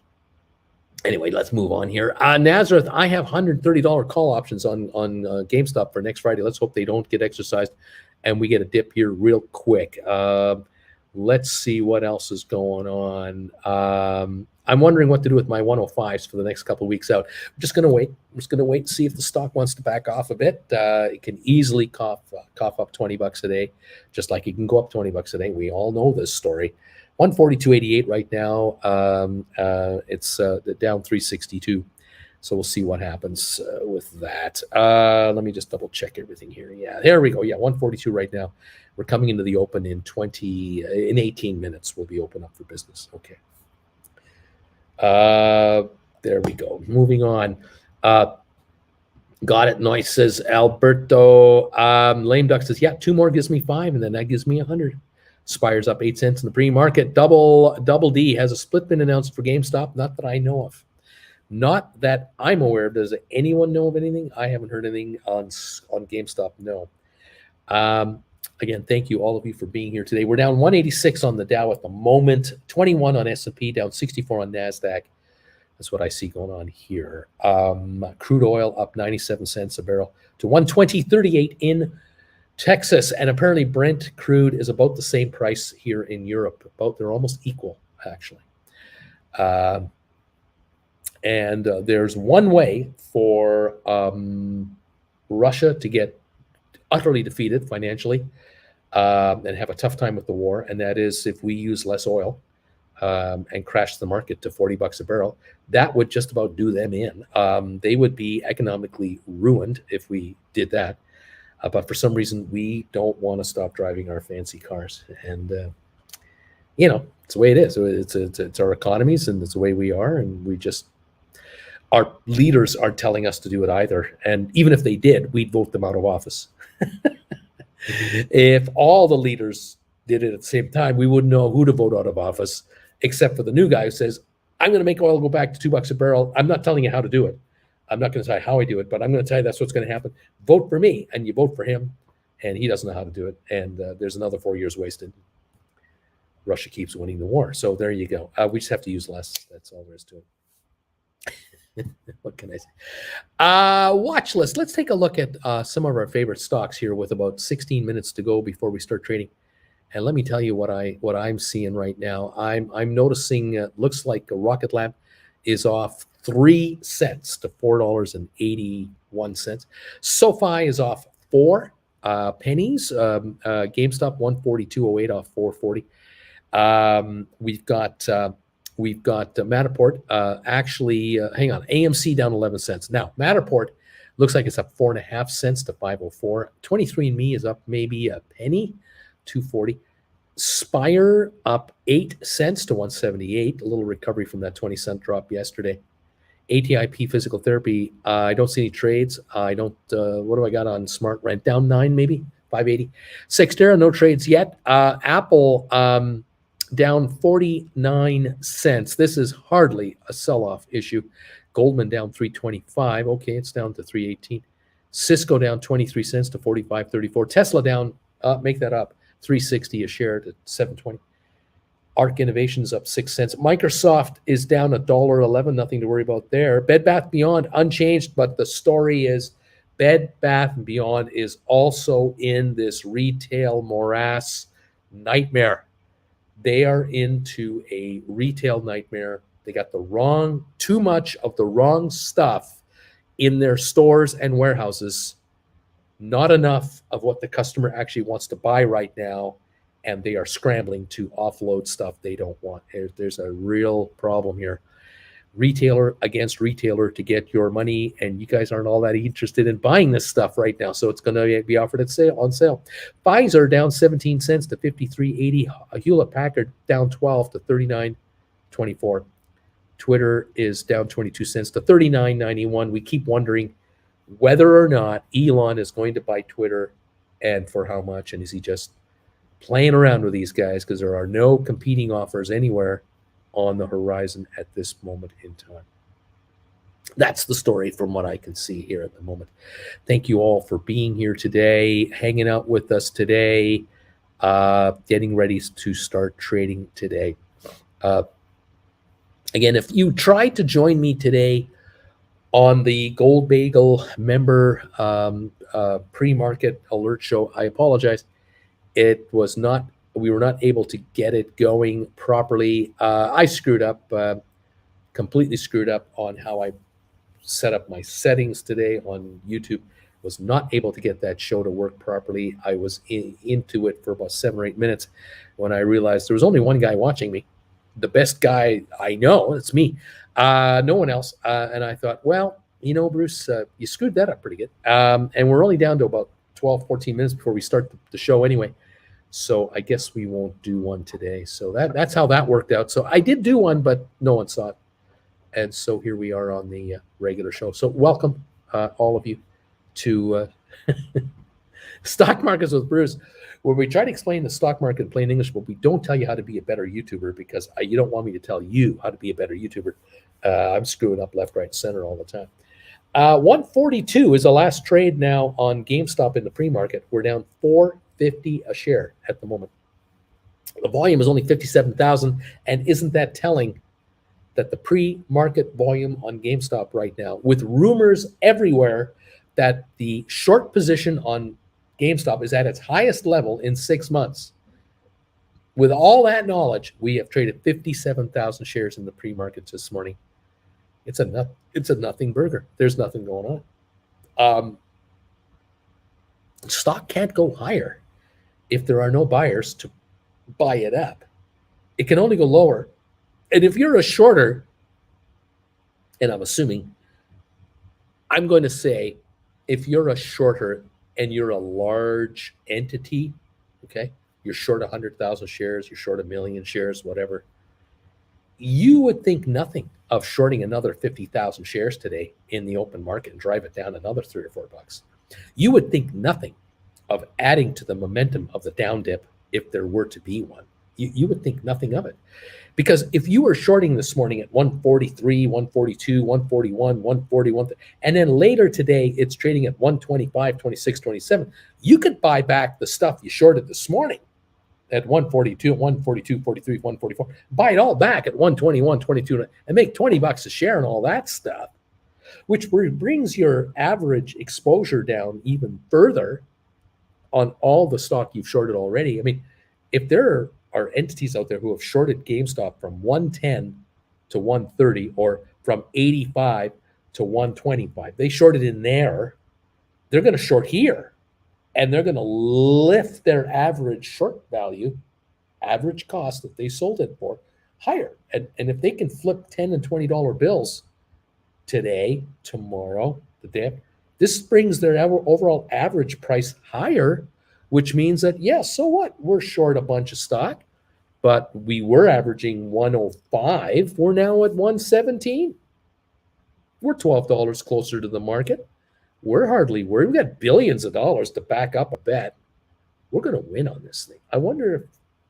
Anyway, let's move on here. Nazareth, I have $130 call options on GameStop for next Friday. Let's hope they don't get exercised and we get a dip here real quick. Let's see what else is going on. I'm wondering what to do with my 105s for the next couple of weeks out. I'm just going to wait. I'm just going to wait and see if the stock wants to back off a bit. It can easily cough up $20 a day, just like it can go up $20 a day. We all know this story. 142.88 right now. It's down 362. So we'll see what happens with that. Let me just double check everything here. Yeah, there we go. Yeah, 142 right now. We're coming into the open in 18 minutes. We'll be open up for business. Okay. There we go. Moving on. Got it. Nice, says Alberto. Lame Duck says, yeah, 2 more gives me 5, and then that gives me 100. Spires up 8 cents in the pre-market. Double D has a split been announced for GameStop. Not that I know of. Not that I'm aware of. Does anyone know of anything? I haven't heard anything on GameStop. No. Again, thank you all of you for being here today. We're down 186 on the Dow at the moment. 21 on S&P. Down 64 on NASDAQ. That's what I see going on here. Crude oil up 97 cents a barrel to 120.38 in Texas, and apparently Brent crude is about the same price here in Europe. They're almost equal, actually. And there's one way for Russia to get utterly defeated financially and have a tough time with the war, and that is if we use less oil and crash the market to $40 a barrel. That would just about do them in. They would be economically ruined if we did that. But for some reason, we don't want to stop driving our fancy cars. And, it's the way it is. It's our economies, and it's the way we are. And our leaders aren't telling us to do it either. And even if they did, we'd vote them out of office. If all the leaders did it at the same time, we wouldn't know who to vote out of office, except for the new guy who says, I'm going to make oil go back to $2 a barrel. I'm not telling you how to do it. I'm not going to tell you how I do it, but I'm going to tell you that's what's going to happen. Vote for me, and you vote for him, and he doesn't know how to do it. And there's another 4 years wasted. Russia keeps winning the war. So there you go. We just have to use less. That's all there is to it. What can I say? Watch list. Let's take a look at some of our favorite stocks here with about 16 minutes to go before we start trading. And let me tell you what I'm seeing right now. I'm noticing looks like a Rocket Lab is off 3 cents to $4.81. SoFi is off 4 pennies. GameStop 142.08 off 440. We've got Matterport. Hang on. AMC down 11 cents. Now Matterport looks like it's up 4.5 cents to 504. 23andMe is up maybe a penny, 240. Spire up 8 cents to 178. A little recovery from that 20-cent drop yesterday. ATIP Physical Therapy. I don't see any trades. I don't. What do I got on Smart Rent? Down 9 maybe. 580. Sextera, no trades yet. Apple down 49 cents. This is hardly a sell-off issue. Goldman down 325. Okay, it's down to 318. Cisco down 23 cents to 45.34. Tesla down, make that up, 360 a share to 720. Arc Innovations up 6 cents. Microsoft is down $1.11. Nothing to worry about there. Bed Bath Beyond unchanged, but the story is Bed Bath & Beyond is also in this retail morass nightmare. They are into a retail nightmare. They got too much of the wrong stuff in their stores and warehouses. Not enough of what the customer actually wants to buy right now, and they are scrambling to offload stuff they don't want. There's a real problem here. Retailer against retailer to get your money, and you guys aren't all that interested in buying this stuff right now, so it's going to be offered on sale. Pfizer down 17 cents to 53.80. Hewlett Packard down 12 to 39.24. Twitter is down 22 cents to 39.91. We keep wondering whether or not Elon is going to buy Twitter, and for how much, and is he just playing around with these guys, because there are no competing offers anywhere on the horizon at this moment in time. That's the story from what I can see here at the moment. Thank you all for being here today, hanging out with us today, getting ready to start trading today. Again, if you tried to join me today on the Gold Bagel member pre-market alert show, I apologize. We were not able to get it going properly. I screwed up, completely screwed up on how I set up my settings today on YouTube. Was not able to get that show to work properly. I was into it for about 7 or 8 minutes when I realized there was only one guy watching me, the best guy I know. It's me, no one else. And I thought, well, Bruce, you screwed that up pretty good. And we're only down to about 12, 14 minutes before we start the show anyway. So I guess we won't do one today. So that's how that worked out. So I did do one, but no one saw it. And so here we are on the regular show. So welcome, all of you, to Stock Markets with Bruce, where we try to explain the stock market in plain English, but we don't tell you how to be a better YouTuber, because you don't want me to tell you how to be a better YouTuber. I'm screwing up left, right, center all the time. 142 is the last trade now on GameStop in the pre-market. We're down $4.50 a share at the moment. The volume is only 57,000, and isn't that telling that the pre-market volume on GameStop right now, with rumors everywhere that the short position on GameStop is at its highest level in 6 months. With all that knowledge, we have traded 57,000 shares in the pre-market this morning. It's a nothing burger. There's nothing going on. Stock can't go higher if there are no buyers to buy it up. It can only go lower. And if you're a shorter, and I'm assuming, I'm going to say, if you're a shorter and you're a large entity, okay, you're short 100,000 shares, you're short 1 million shares, whatever, you would think nothing of shorting another 50,000 shares today in the open market and drive it down another $3 or $4. You would think nothing of adding to the momentum of the down dip if there were to be one. You would think nothing of it. Because if you were shorting this morning at 143, 142, 141, 141, and then later today it's trading at 125, 26, 27, you could buy back the stuff you shorted this morning at 142, 142, 43, 144, buy it all back at 121, 22, and make $20 a share and all that stuff, which brings your average exposure down even further on all the stock you've shorted already. I mean, if there are entities out there who have shorted GameStop from 110 to 130 or from 85 to 125, they shorted in there, they're going to short here, and they're going to lift their average short value, average cost that they sold it for, higher. And if they can flip $10 and $20 bills today, tomorrow, the day, this brings their overall average price higher, which means that, yeah, so what? We're short a bunch of stock, but we were averaging 105. We're now at 117. We're $12 closer to the market. We're hardly worried. We've got billions of dollars to back up a bet. We're going to win on this thing. I wonder if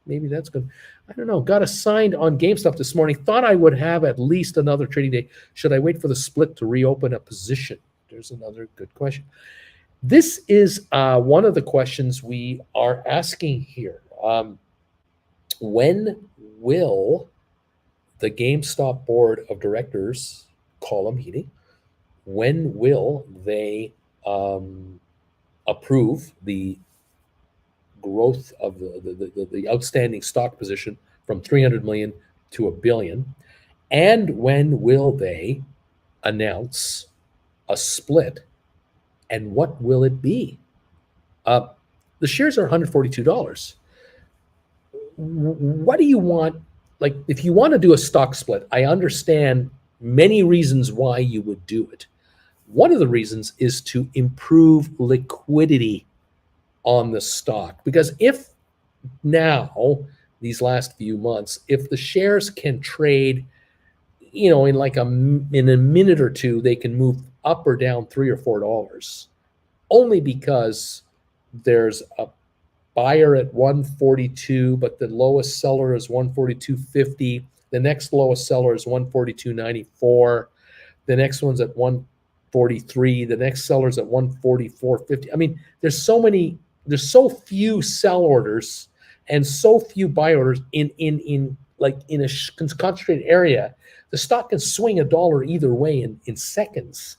maybe that's going to, I don't know. Got assigned on GameStop this morning. Thought I would have at least another trading day. Should I wait for the split to reopen a position? There's another good question. This is one of the questions we are asking here. When will the GameStop board of directors call a meeting? When will they approve the growth of the outstanding stock position from 300 million to $1 billion? And when will they announce a split? And what will it be? The shares are $142. What do you want? Like, if you want to do a stock split, I understand many reasons why you would do it. One of the reasons is to improve liquidity on the stock. Because if now, these last few months, if the shares can trade, in a minute or two, they can move up or down $3 or $4, only because there's a buyer at 142, but the lowest seller is 142.50. The next lowest seller is 142.94. The next one's at 143. The next seller's at 144.50. I mean, there's so few sell orders and so few buy orders in a concentrated area. The stock can swing $1 either way in seconds.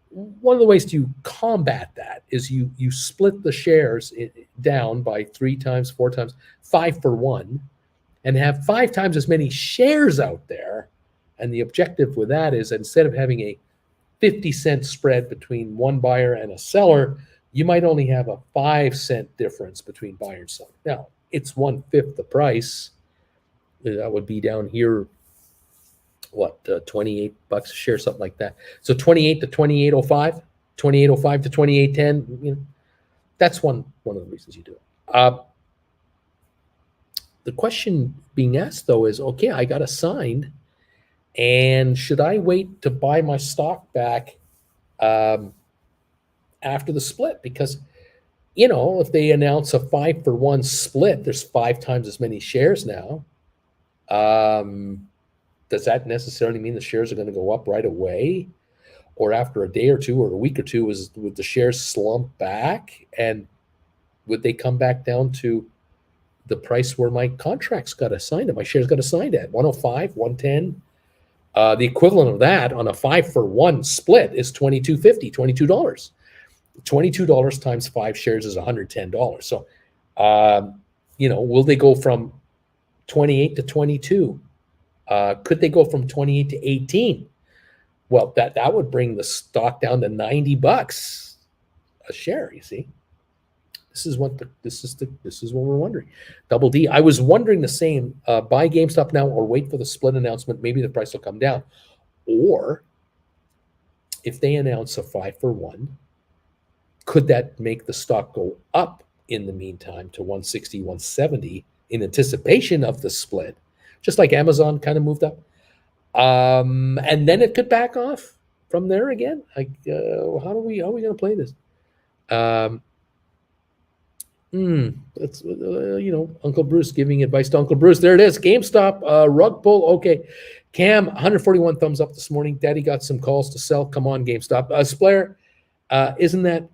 One of the ways to combat that is you split the shares down by 3 times, 4 times, 5 for 1, and have 5 times as many shares out there. And the objective with that is, instead of having a 50-cent spread between one buyer and a seller, you might only have a 5-cent difference between buyer and seller. Now, it's 1/5 the price. That would be down here, $28 a share, something like that. So 28 to 28.05, 28.05 to 28.10. That's one of the reasons you do it. The question being asked, though, is, okay, I got assigned, and should I wait to buy my stock back after the split? Because, if they announce a 5 for 1 split, there's 5 times as many shares now. Does that necessarily mean the shares are going to go up right away? Or after a day or two or a week or two, would the shares slump back? And would they come back down to the price where my contracts got assigned at, my shares got assigned at, 105, 110? The equivalent of that on a 5 for 1 split is $22.50, $22. $22 times 5 shares is $110. So, will they go from 28 to 22? Could they go from 28 to 18? Well, that would bring the stock down to $90 a share. You see, this is what we're wondering. Double D. I was wondering the same. Buy GameStop now or wait for the split announcement. Maybe the price will come down. Or if they announce a 5 for 1, could that make the stock go up in the meantime to 160, 170 in anticipation of the split? Just like Amazon kind of moved up. And then it could back off from there again. Like, how are we going to play this? That's Uncle Bruce giving advice to Uncle Bruce. There it is. GameStop rug pull. Okay, Cam, 141 thumbs up this morning. Daddy got some calls to sell. Come on, GameStop. Splair, isn't it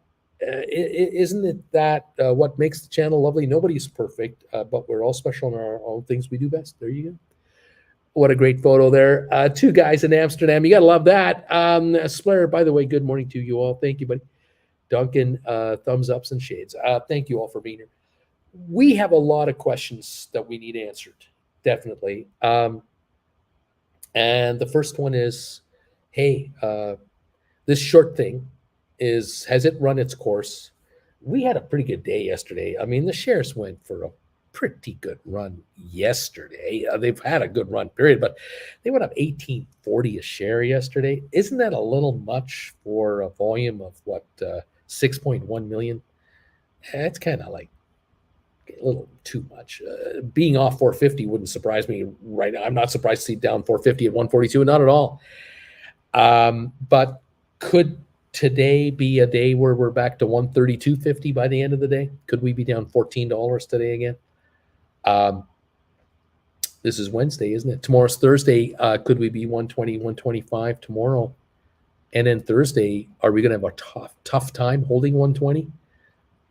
that what makes the channel lovely? Nobody's perfect, but we're all special in our own things we do best. There you go. What a great photo there. 2 guys in Amsterdam. You got to love that. Splair, by the way, good morning to you all. Thank you, buddy. Duncan, thumbs ups and shades. Thank you all for being here. we have a lot of questions that we need answered, definitely. And the first one is, hey, this short thing has it run its course? We had a pretty good day yesterday. I mean, the shares went for a pretty good run yesterday. They've had a good run, period, but they went up 18.40 a share yesterday. Isn't that a little much for a volume of what, 6.1 million? That's kind of like a little too much. Being off 450 wouldn't surprise me right now. I'm not surprised to see down 450 at 142, not at all. But could today be a day where we're back to 132.50 by the end of the day? Could we be down $14 today again? This is Wednesday, isn't it? Tomorrow's Thursday. Could we be 120, 125 tomorrow? And then Thursday, are we going to have a tough time holding 120?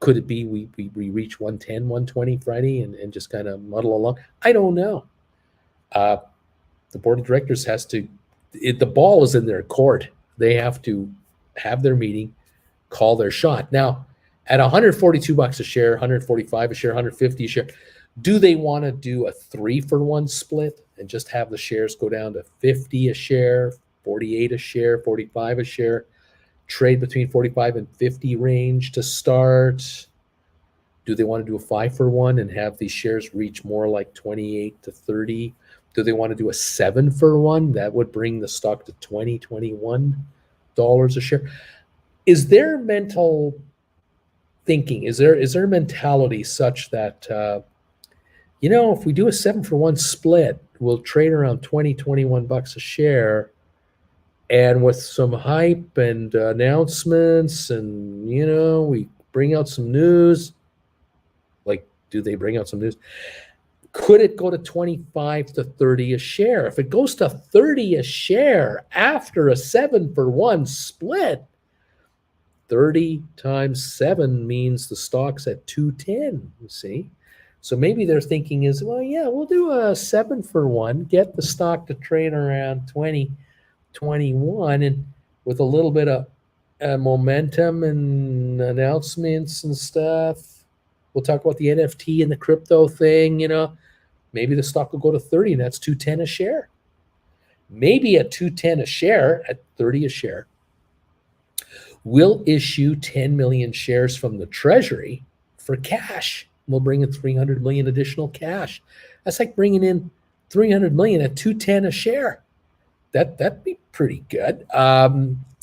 Could it be we reach 110, 120 Friday and just kind of muddle along? I don't know. The board of directors has to, the ball is in their court. They have to have their meeting, call their shot. Now, at $142 a share, 145 a share, 150 a share, do they want to do a 3-for-1 split and just have the shares go down to 50 a share, 48 a share, 45 a share, trade between 45 and 50 range to start? Do they want to do a 5-for-1 and have these shares reach more like 28 to 30? Do they want to do a 7-for-1? That would bring the stock to $20, $21 a share. Is their mental thinking, is their mentality such that, if we do a 7-for-1 split, we'll trade around $20, $21 a share, and with some hype and announcements and, we bring out some news, like, do they bring out some news? Could it go to 25 to 30 a share? If it goes to 30 a share after a 7-for-1 split, 30 times 7 means the stock's at 210, you see? So maybe their thinking is, well, yeah, we'll do a 7-for-1, get the stock to trade around 20, 21, and with a little bit of momentum and announcements and stuff. We'll talk about the NFT and the crypto thing, maybe the stock will go to 30, and that's 210 a share. Maybe at 210 a share, at 30 a share, we'll issue 10 million shares from the treasury for cash. We'll bring in 300 million additional cash. That's like bringing in 300 million at 210 a share. That'd be pretty good.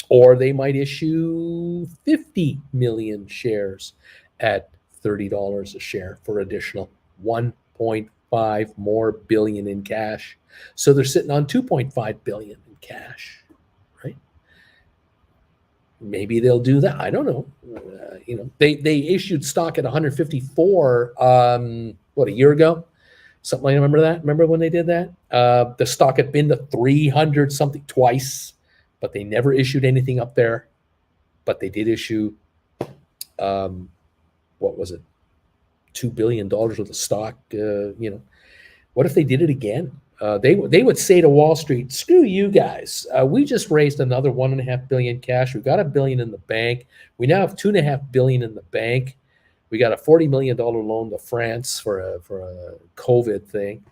Or they might issue 50 million shares at $30 a share for additional 1.5 more billion in cash. So they're sitting on 2.5 billion in cash, right? Maybe they'll do that. I don't know. They issued stock at 154 a year ago? Something like that. Remember that? Remember when they did that? The stock had been to 300 something twice, but they never issued anything up there. But they did issue, what was it? $2 billion worth of stock. What if they did it again? They would say to Wall Street, screw you guys. We just raised another $1.5 billion cash. We've got $1 billion in the bank. We now have $2.5 billion in the bank. We got a $40 million loan to France for a COVID thing.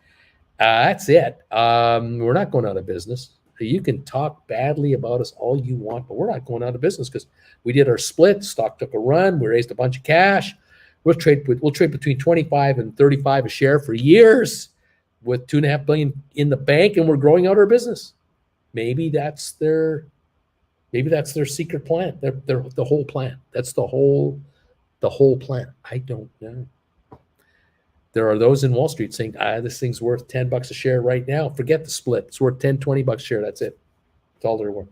That's it. We're not going out of business. You can talk badly about us all you want, but we're not going out of business because we did our split. Stock took a run. We raised a bunch of cash. We'll trade between 25 and 35 a share for years with $2.5 billion in the bank, and we're growing out our business. Maybe that's their secret plan. The whole plan. That's the whole plan. I don't know. There are those in Wall Street saying, this thing's worth $10 a share right now. Forget the split. It's worth $10, $20 a share. That's it. That's all they're worth.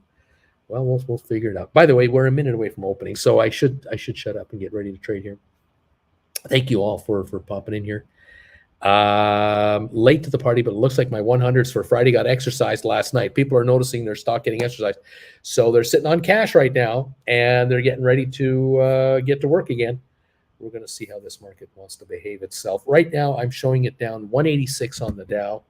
Well, we'll figure it out. By the way, we're a minute away from opening, so I should shut up and get ready to trade here. Thank you all for popping in here. Late to the party, but it looks like my 100s for Friday got exercised last night. People are noticing their stock getting exercised. So they're sitting on cash right now, and they're getting ready to get to work again. We're going to see how this market wants to behave itself. Right now, I'm showing it down 186 on the Dow.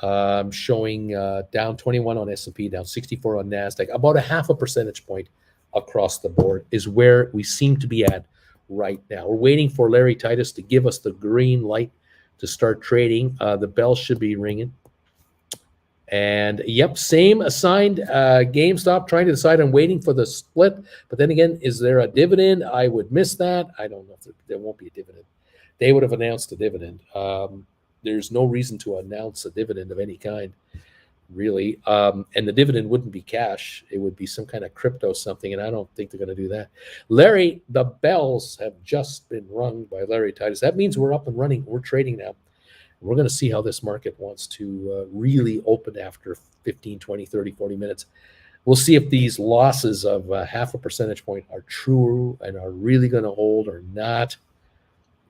I'm showing down 21 on S&P, down 64 on NASDAQ. About a 0.5 percentage point across the board is where we seem to be at right now. We're waiting for Larry Titus to give us the green light to start trading. The bell should be ringing. And yep, same assigned GameStop trying to decide. I'm waiting for the split. But then again, is there a dividend? I would miss that. I don't know if there won't be a dividend. They would have announced a dividend. There's no reason to announce a dividend of any kind, really. And the dividend wouldn't be cash. It would be some kind of crypto something, and I don't think they're going to do that. Larry, the bells have just been rung by Larry Titus. That means we're up and running. We're trading now. We're going to see how this market wants to really open after 15, 20, 30, 40 minutes. We'll see if these losses of half a percentage point are true and are really going to hold or not.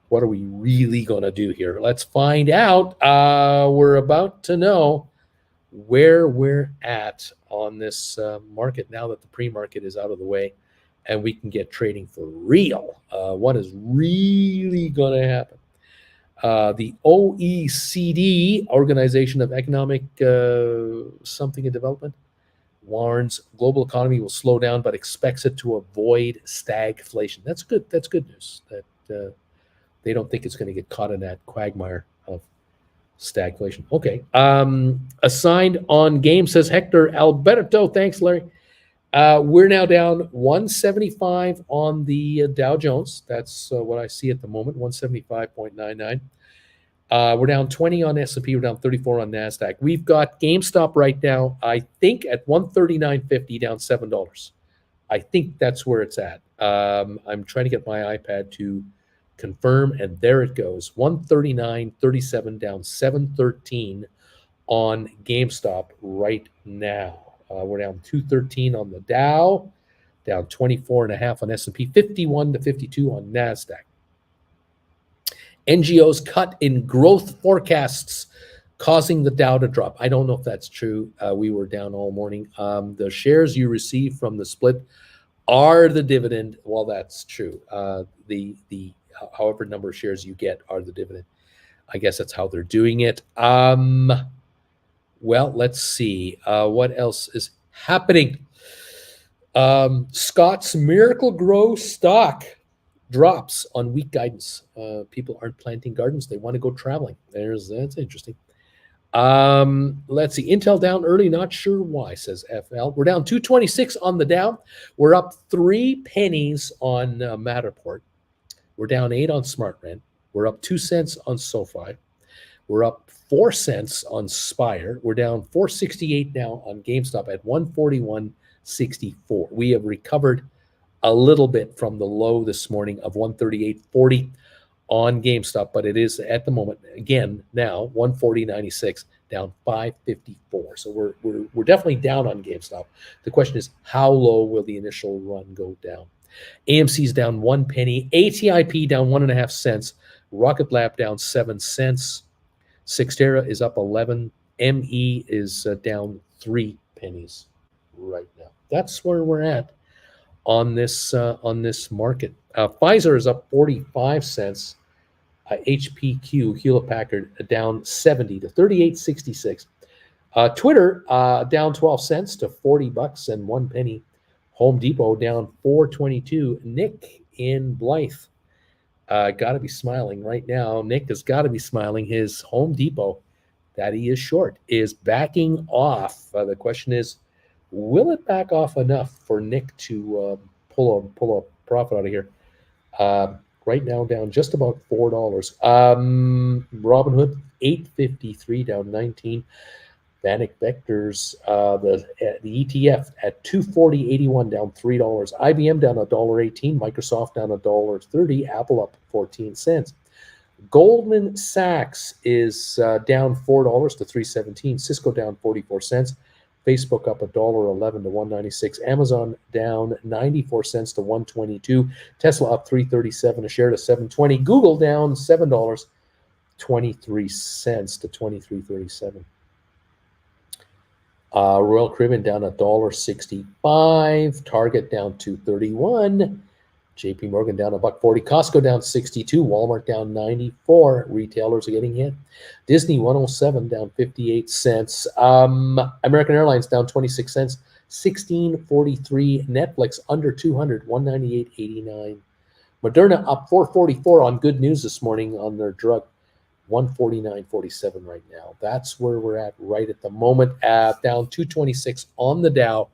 What are we really going to do here? Let's find out. We're about to know where we're at on this market now that the pre-market is out of the way and we can get trading for real. What is really going to happen? The OECD, Organization of Economic something and Development, warns global economy will slow down, but expects it to avoid stagflation. That's good. That's good news. That they don't think it's going to get caught in that quagmire of stagflation. Okay. Assigned on game, says Hector Alberto. Thanks, Larry. We're now down 175 on the Dow Jones. That's what I see at the moment, 175.99. We're down 20 on S&P. We're down 34 on NASDAQ. We've got GameStop right now, I think, at 139.50, down $7. I think that's where it's at. I'm trying to get my iPad to confirm, and there it goes. 139.37, down 713 on GameStop right now. We're down 213 on the Dow, down 24.5 on S&P, 51 to 52 on NASDAQ. NGOs cut in growth forecasts, causing the Dow to drop. I don't know if that's true. We were down all morning. The shares you receive from the split are the dividend. Well, that's true. The however number of shares you get are the dividend. I guess that's how they're doing it. Well, let's see. What else is happening? Scott's Miracle Grow stock drops on weak guidance. People aren't planting gardens. They want to go traveling. That's interesting. Let's see. Intel down early. Not sure why, says FL. We're down 226 on the Dow. We're up 3 pennies on Matterport. We're down 8 on SmartRent. We're up 2 cents on SoFi. We're up 4 cents on Spire. We're down 468 now on GameStop at 141.64. We have recovered a little bit from the low this morning of 138.40 on GameStop, but it is at the moment again now 140.96, down 554. So we're definitely down on GameStop. The question is, how low will the initial run go down? AMC's down 1 penny, ATIP down 1.5 cents, Rocket Lab down 7 cents, Cyxtera is up 11, ME is down 3 pennies right now. That's where we're at on this market. Pfizer is up 45 cents. HPQ, Hewlett Packard, down 70 to 38.66. Twitter down 12 cents to $40 and 1 penny. Home Depot down 4.22. Nick in Blythe, got to be smiling right now. Nick has got to be smiling. His Home Depot that he is short is backing off. The question is, will it back off enough for Nick to pull a profit out of here? Right now down just about $4. Robinhood 8.53, down 19. Vanek Vectors, the ETF at 240.81, down $3. IBM down $1.18. Microsoft down $1.30. Apple up 14 cents. Goldman Sachs is down $4 to 317. Cisco down 44 cents. Facebook up $1.11 to 196. Amazon down 94 cents to 122. Tesla up 337 a share to 720. Google down $7.23 to 23.37. Royal Caribbean down $1.65. Target down $2.31. JP Morgan down $1.40. Costco down 62. Walmart down 94. Retailers are getting hit. Disney 107 down 58 cents. American Airlines down 26 cents. 16.43. Netflix under 200. 198.89. Moderna up 444 on good news this morning on their drug. 149.47 right now. That's where we're at right at the moment. Down 226 on the Dow,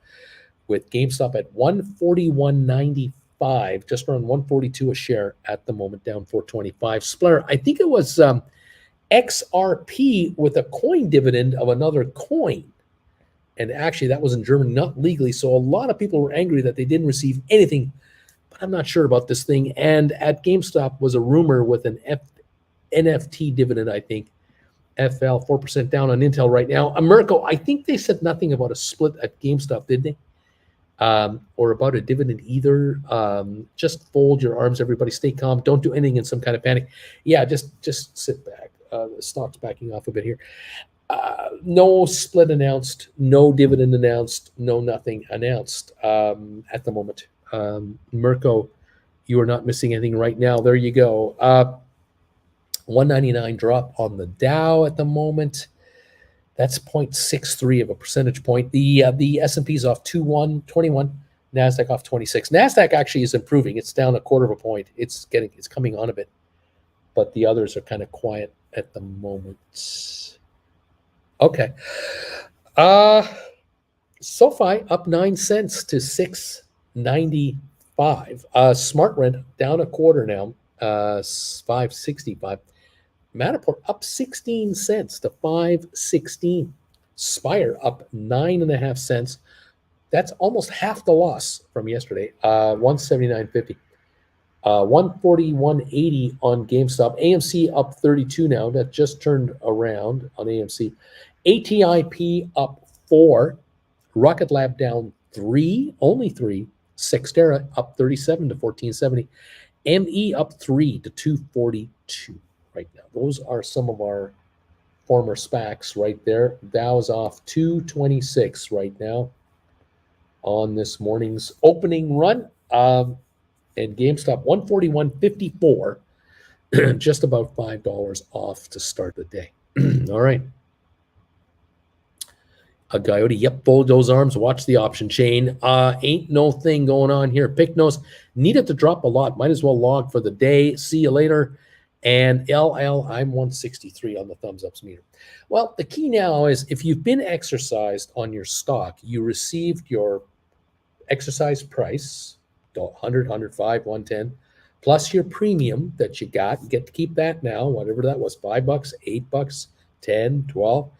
with GameStop at 141.95, just around 142 a share at the moment, down 425. Splur, I think it was XRP with a coin dividend of another coin. And actually, that was in Germany, not legally. So a lot of people were angry that they didn't receive anything. But I'm not sure about this thing. And at GameStop was a rumor with an NFT dividend, I think. FL 4% down on Intel right now. Americo, I think they said nothing about a split at GameStop, did they? Or about a dividend either. Just fold your arms, everybody. Stay calm. Don't do anything in some kind of panic. Yeah, just sit back. The stock's backing off a bit here. No split announced, no dividend announced, no nothing announced at the moment. Mirko, you are not missing anything right now. There you go. 199 drop on the Dow at the moment. That's 0.63 of a percentage point. The S&P is off 21. NASDAQ off 26. NASDAQ actually is improving. It's down a quarter of a point. It's coming on a bit. But the others are kind of quiet at the moment. Okay. SoFi up 9 cents to 6.95. Smart Rent down a quarter now, 5.65. Matterport up 16 cents to 5.16. Spire up 9.5 cents. That's almost half the loss from yesterday. 179.50. 141.80 on GameStop. AMC up 32 now. That just turned around on AMC. ATIP up 4. Rocket Lab down 3, only 3. Sextera up 37 to 14.70. ME up 3 to 242 right now. Those are some of our former SPACs right there. Dow's off 226 right now on this morning's opening run. And GameStop 141.54, just about $5 off to start the day. All right. A Coyote, yep, fold those arms, watch the option chain. Ain't no thing going on here. Picnos needed to drop a lot. Might as well log for the day. See you later. And LL, I'm 163 on the thumbs ups meter. Well, the key now is if you've been exercised on your stock, you received your exercise price, 100, 105, 110, plus your premium that you got. You get to keep that now, whatever that was, $5, $8, 10, 12.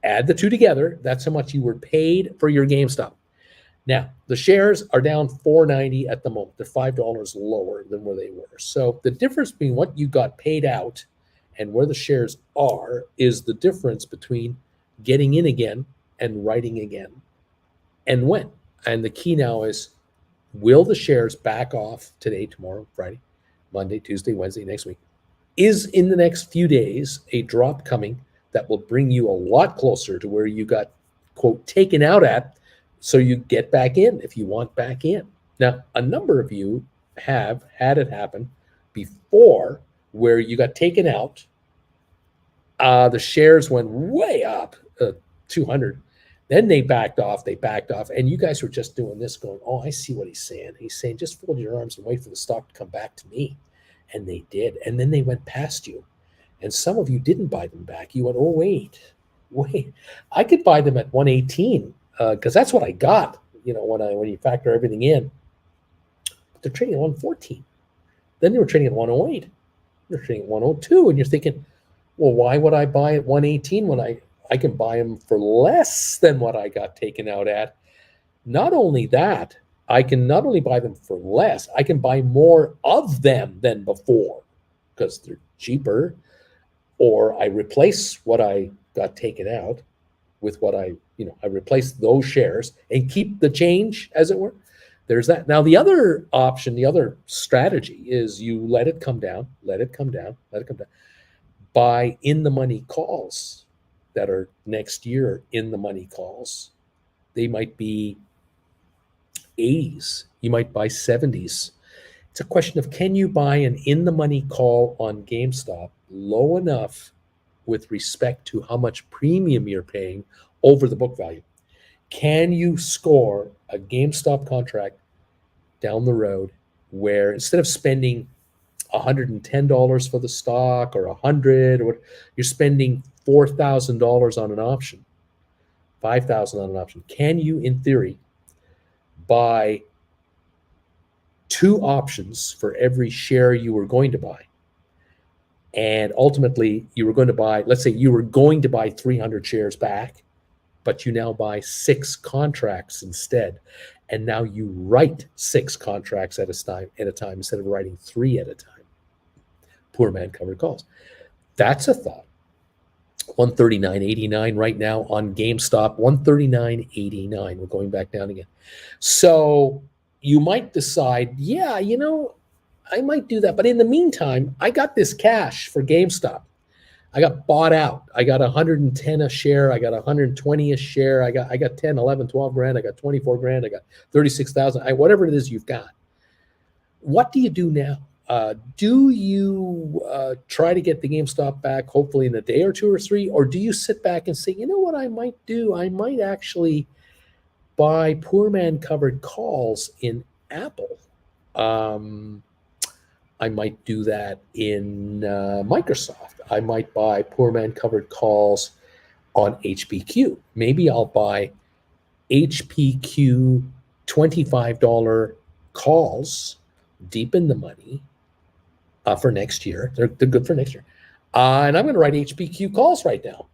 Add the two together. That's how much you were paid for your GameStop. Now, the shares are down $4.90 at the moment. They're $5 lower than where they were. So the difference between what you got paid out and where the shares are is the difference between getting in again and writing again. And when. And the key now is, will the shares back off today, tomorrow, Friday, Monday, Tuesday, Wednesday, next week? Is in the next few days a drop coming that will bring you a lot closer to where you got, quote, taken out at, so you get back in if you want back in. Now, a number of you have had it happen before where you got taken out. The shares went way up, 200. Then they backed off, and you guys were just doing this going, oh, I see what he's saying. He's saying, just fold your arms and wait for the stock to come back to me. And they did. And then they went past you. And some of you didn't buy them back. You went, oh, wait. I could buy them at 118 because that's what I got, when you factor everything in. But they're trading at 114. Then they were trading at 108. They're trading at 102. And you're thinking, well, why would I buy at 118 when I can buy them for less than what I got taken out at? Not only that, I can not only buy them for less, I can buy more of them than before because they're cheaper. Or I replace what I got taken out with what I replace those shares and keep the change, as it were. There's that. Now, the other option, the other strategy is you let it come down, buy in the money calls that are next year in the money calls. They might be 80s. You might buy 70s. It's a question of, can you buy an in-the-money call on GameStop low enough with respect to how much premium you're paying over the book value? Can you score a GameStop contract down the road where instead of spending $110 for the stock or $100, or you're spending $4,000 on an option, $5,000 on an option. Can you, in theory, buy 2 options for every share you were going to buy? And ultimately, you were going to buy, let's say you were going to buy 300 shares back, but you now buy 6 contracts instead. And now you write 6 contracts at a time instead of writing 3 at a time. Poor man covered calls. That's a thought. 139.89 right now on GameStop. 139.89. We're going back down again. So you might decide, yeah, I might do that. But in the meantime, I got this cash for GameStop. I got bought out. I got 110 a share. I got 120 a share. I got 10, 11, 12 grand. I got 24 grand. I got 36,000. Whatever it is you've got. What do you do now? Do you try to get the GameStop back, hopefully in a day or 2 or 3, or do you sit back and say, you know what I might do? I might actually buy poor man covered calls in Apple. I might do that in Microsoft. I might buy poor man covered calls on HPQ. Maybe I'll buy HPQ $25 calls deep in the money for next year. They're good for next year. And I'm going to write HPQ calls right now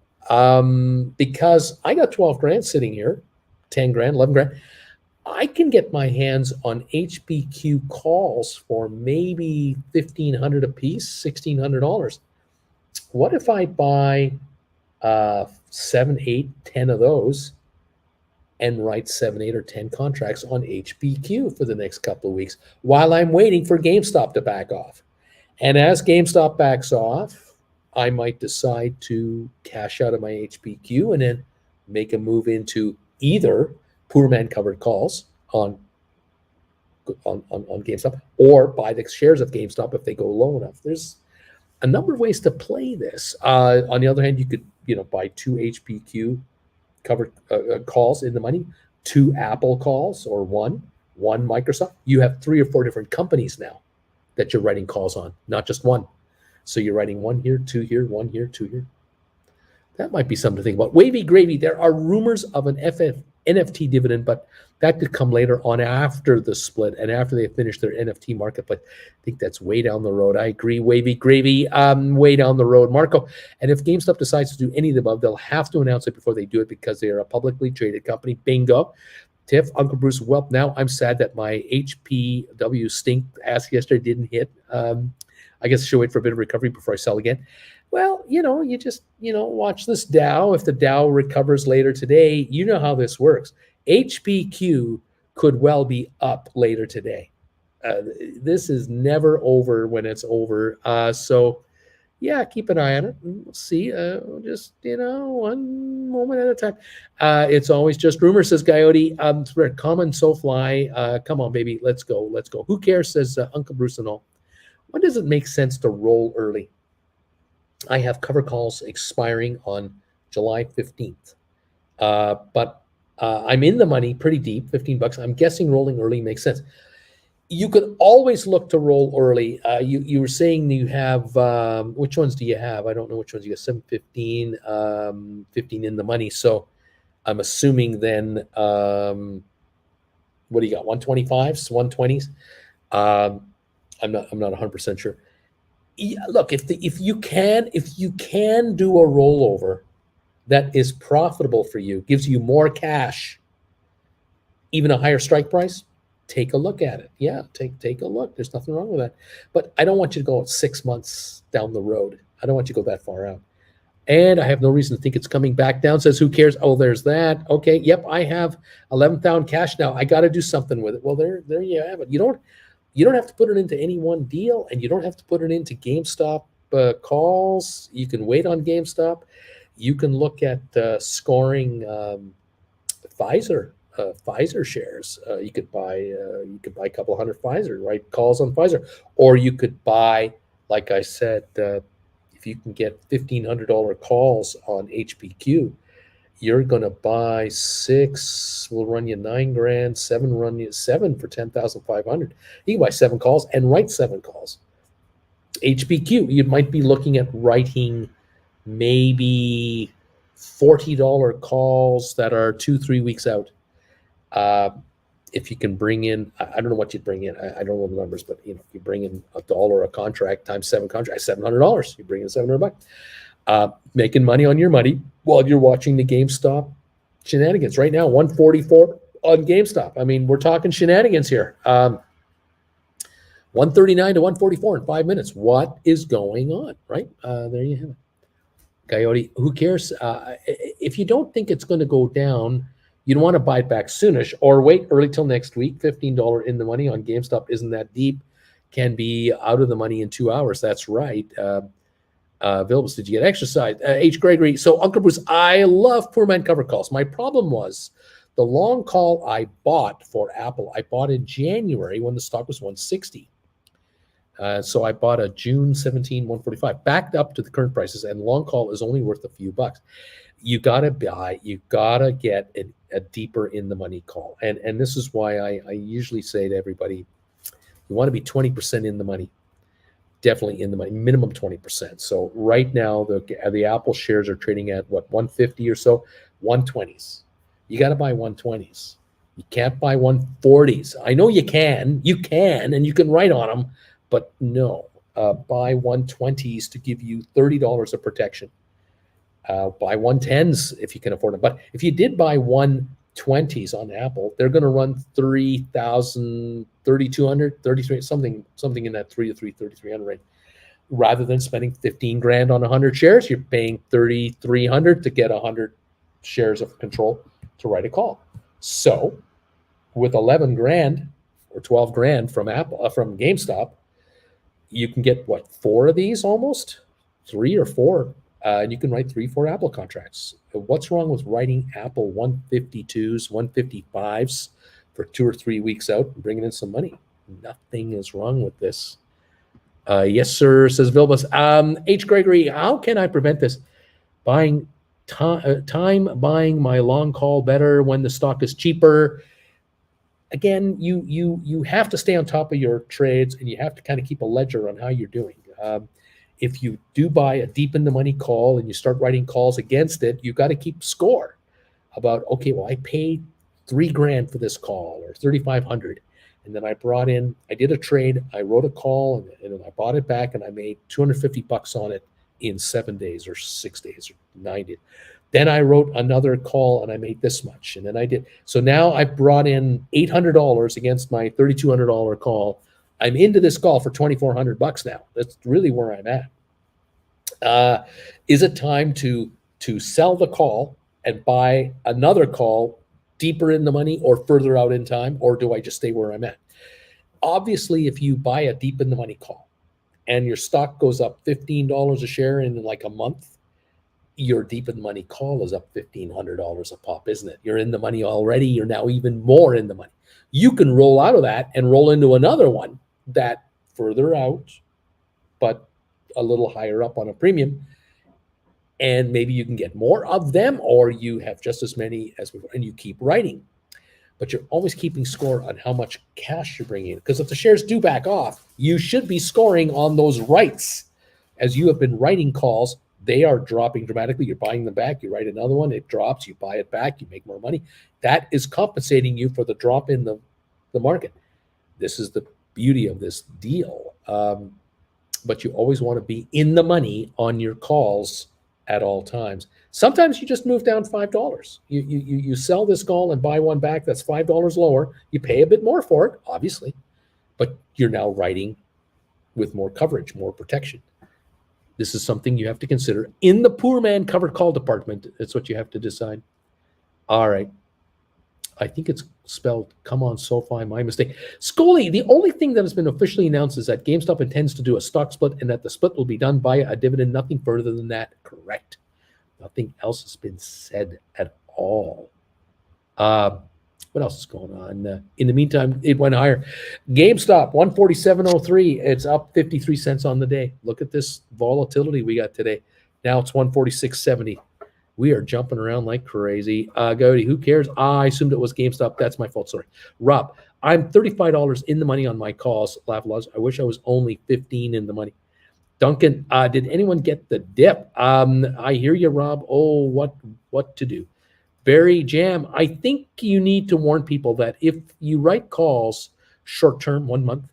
because I got 12 grand sitting here, 10 grand, 11 grand. I can get my hands on HPQ calls for maybe $1,500 a piece, $1,600. What if I buy 7, 8, 10 of those and write 7, 8, or 10 contracts on HPQ for the next couple of weeks while I'm waiting for GameStop to back off? And as GameStop backs off, I might decide to cash out of my HPQ and then make a move into either poor man covered calls on GameStop, or buy the shares of GameStop if they go low enough. There's a number of ways to play this. On the other hand, you could buy 2 HPQ covered calls in the money, 2 Apple calls, or one Microsoft. You have 3 or 4 different companies now that you're writing calls on, not just one. So you're writing 1 here, 2 here, 1 here, 2 here. That might be something to think about. Wavy gravy. There are rumors of an NFT dividend, but that could come later on after the split and after they finish their NFT marketplace. I think that's way down the road. I agree. Wavy gravy, way down the road, Marco. And if GameStop decides to do any of the above, they'll have to announce it before they do it because they are a publicly traded company. Bingo. Tiff, Uncle Bruce, well, now I'm sad that my HPW stink ask yesterday didn't hit. I guess I should wait for a bit of recovery before I sell again. Well, you just, watch this Dow. If the Dow recovers later today, you know how this works. HPQ could well be up later today. This is never over when it's over. So, yeah, keep an eye on it. We'll see. Just, one moment at a time. It's always just rumor, says Coyote. Common SoFly. Come on, baby. Let's go. Who cares, says Uncle Bruce and all. When does it make sense to roll early? I have cover calls expiring on July 15th. But I'm in the money pretty deep, $15. I'm guessing rolling early makes sense. You could always look to roll early. You were saying you have, which ones do you have? I don't know which ones. You got 715, 15 in the money. So I'm assuming then, what do you got? 125s, 120s? I'm not 100% sure. Look, if you can do a rollover that is profitable for you, gives you more cash, even a higher strike price, take a look at it. Yeah, take a look. There's nothing wrong with that. But I don't want you to go 6 months down the road. I don't want you to go that far out. And I have no reason to think it's coming back down. Says, who cares? Oh, there's that. Okay, yep, I have 11,000 cash now. I got to do something with it. Well, there you have it. You don't have to put it into any one deal, and you don't have to put it into GameStop calls. You can wait on GameStop. You can look at scoring Pfizer shares. You could buy a couple hundred Pfizer, right? Calls on Pfizer, or you could buy, like I said, if you can get $1,500 calls on HPQ, you're going to buy 6, we'll run you 9 grand, 7 run you 7 for 10,500. You can buy 7 calls and write 7 calls. HPQ, you might be looking at writing maybe $40 calls that are 2-3 weeks out. If you can bring in, I don't know what you'd bring in. I don't know the numbers, but you bring in $1 a contract times 7 contracts, $700. You bring in $700. Making money on your money while you're watching the GameStop shenanigans. Right now, 144 on GameStop. I mean, we're talking shenanigans here. 139 to 144 in 5 minutes. What is going on, right? There you have it. Coyote, who cares? If you don't think it's going to go down, you don't want to buy it back soonish or wait early till next week. $15 in the money on GameStop isn't that deep. Can be out of the money in 2 hours. That's right. Available. Did you get exercise? H. Gregory. So, Uncle Bruce, I love poor man cover calls. My problem was the long call I bought for Apple, I bought in January when the stock was 160. So I bought a June 17, 145, backed up to the current prices, and long call is only worth a few bucks. You got to get a deeper in the money call. And this is why I usually say to everybody, you want to be 20% in the money. Definitely in the money, minimum 20%. So right now, the Apple shares are trading at what, 150 or so, 120s. You got to buy 120s. You can't buy 140s. I know you can, and you can write on them, but no, buy 120s to give you $30 of protection. Buy 110s if you can afford them. But if you did buy 120s on Apple, they're going to run 3,000, 3,200, 33, something in that 3,300 range. Rather than spending 15 grand on 100 shares, you're paying 3,300 to get 100 shares of control to write a call. So with 11 grand or 12 grand from Apple, from GameStop, you can get what, 4 of these almost, 3 or 4, and you can write 3-4 Apple contracts. What's wrong with writing Apple 152s, 155s for 2 or 3 weeks out and bringing in some money? Nothing is wrong with this. Yes, sir, says Vilbus. H. Gregory, how can I prevent this? Buying time buying my long call better when the stock is cheaper. Again, you have to stay on top of your trades, and you have to kind of keep a ledger on how you're doing. If you do buy a deep in the money call and you start writing calls against it, you've got to keep score about, okay, well, I paid $3 grand for this call or 3,500. And then I did a trade, I wrote a call, and then I bought it back, and I made $250 on it in 7 days or 6 days or 9 days. Then I wrote another call, and I made this much. And then I did. So now I brought in $800 against my $3,200 call. I'm into this call for $2,400 now. That's really where I'm at. Is it time to sell the call and buy another call deeper in the money or further out in time, or do I just stay where I'm at? Obviously, if you buy a deep in the money call and your stock goes up $15 a share in like a month, your deep in the money call is up $1,500 a pop, isn't it? You're in the money already. You're now even more in the money. You can roll out of that and roll into another one that further out, but a little higher up on a premium. And maybe you can get more of them, or you have just as many as before, and you keep writing. But you're always keeping score on how much cash you're bringing in. Because if the shares do back off, you should be scoring on those writes. As you have been writing calls, they are dropping dramatically. You're buying them back. You write another one, it drops. You buy it back. You make more money. That is compensating you for the drop in the market. This is the beauty of this deal. But you always want to be in the money on your calls at all times. Sometimes you just move down $5. You sell this call and buy one back that's $5 lower. You pay a bit more for it, obviously, but you're now writing with more coverage, more protection. This is something you have to consider in the poor man covered call department. That's what you have to decide. All right. I think it's spelled come on SoFi, my mistake. Scully, the only thing that has been officially announced is that GameStop intends to do a stock split and that the split will be done via a dividend, nothing further than that. Correct. Nothing else has been said at all. What else is going on? In the meantime, it went higher. GameStop, 147.03. It's up 53 cents on the day. Look at this volatility we got today. Now it's 146.70. We are jumping around like crazy. Goody, who cares? I assumed it was GameStop. That's my fault. Sorry. Rob, I'm $35 in the money on my calls. Laugh laws. I wish I was only 15 in the money. Duncan, did anyone get the dip? I hear you, Rob. Oh, what to do? Barry Jam, I think you need to warn people that if you write calls short term, 1 month,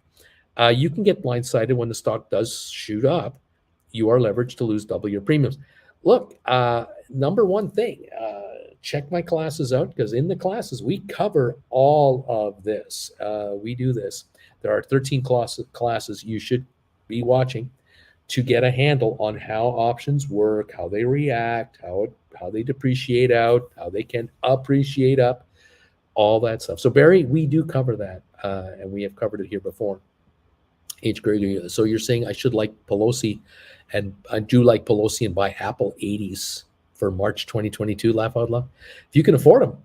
you can get blindsided when the stock does shoot up. You are leveraged to lose double your premiums. Look, number one thing, check my classes out, because in the classes we cover all of this. We do this. There are 13 classes you should be watching to get a handle on how options work, how they react, how they depreciate out, how they can appreciate up, all that stuff. So Barry, we do cover that, and we have covered it here before. H. Gregory, so you're saying I should like Pelosi, and I do like Pelosi and buy Apple 80s for March 2022, laugh out loud. If you can afford them,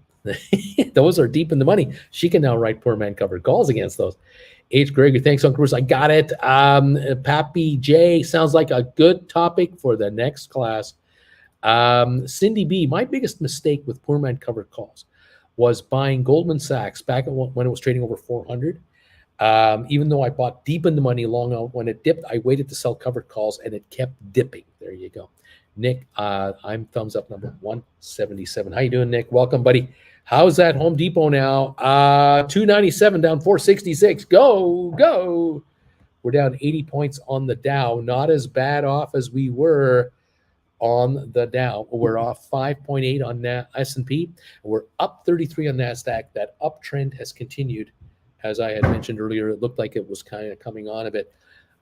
those are deep in the money. She can now write poor man covered calls against those. H. Gregory, thanks, Uncle Bruce. I got it. Pappy J, sounds like a good topic for the next class. Cindy B, my biggest mistake with poor man covered calls was buying Goldman Sachs back when it was trading over 400. Even though I bought deep in the money long out, when it dipped, I waited to sell covered calls and it kept dipping. There you go. Nick, I'm thumbs up number 177. How you doing, Nick? Welcome, buddy. How's that Home Depot now? 297 down 466. Go. We're down 80 points on the Dow. Not as bad off as we were on the Dow. We're off 5.8 on S&P. We're up 33 on NASDAQ. That uptrend has continued. As I had mentioned earlier, it looked like it was kind of coming on a bit.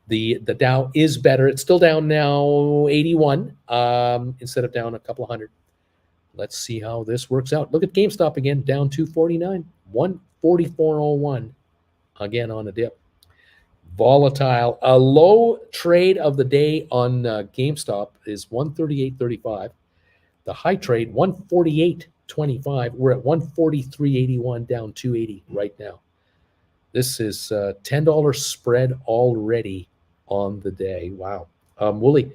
The Dow is better. It's still down now 81 instead of down a couple of hundred. Let's see how this works out. Look at GameStop again, down 249, 144.01 again on a dip. Volatile. A low trade of the day on GameStop is 138.35. The high trade 148.25. We're at 143.81, down 280 right now. This is $10 spread already on the day. Wow. Wooly,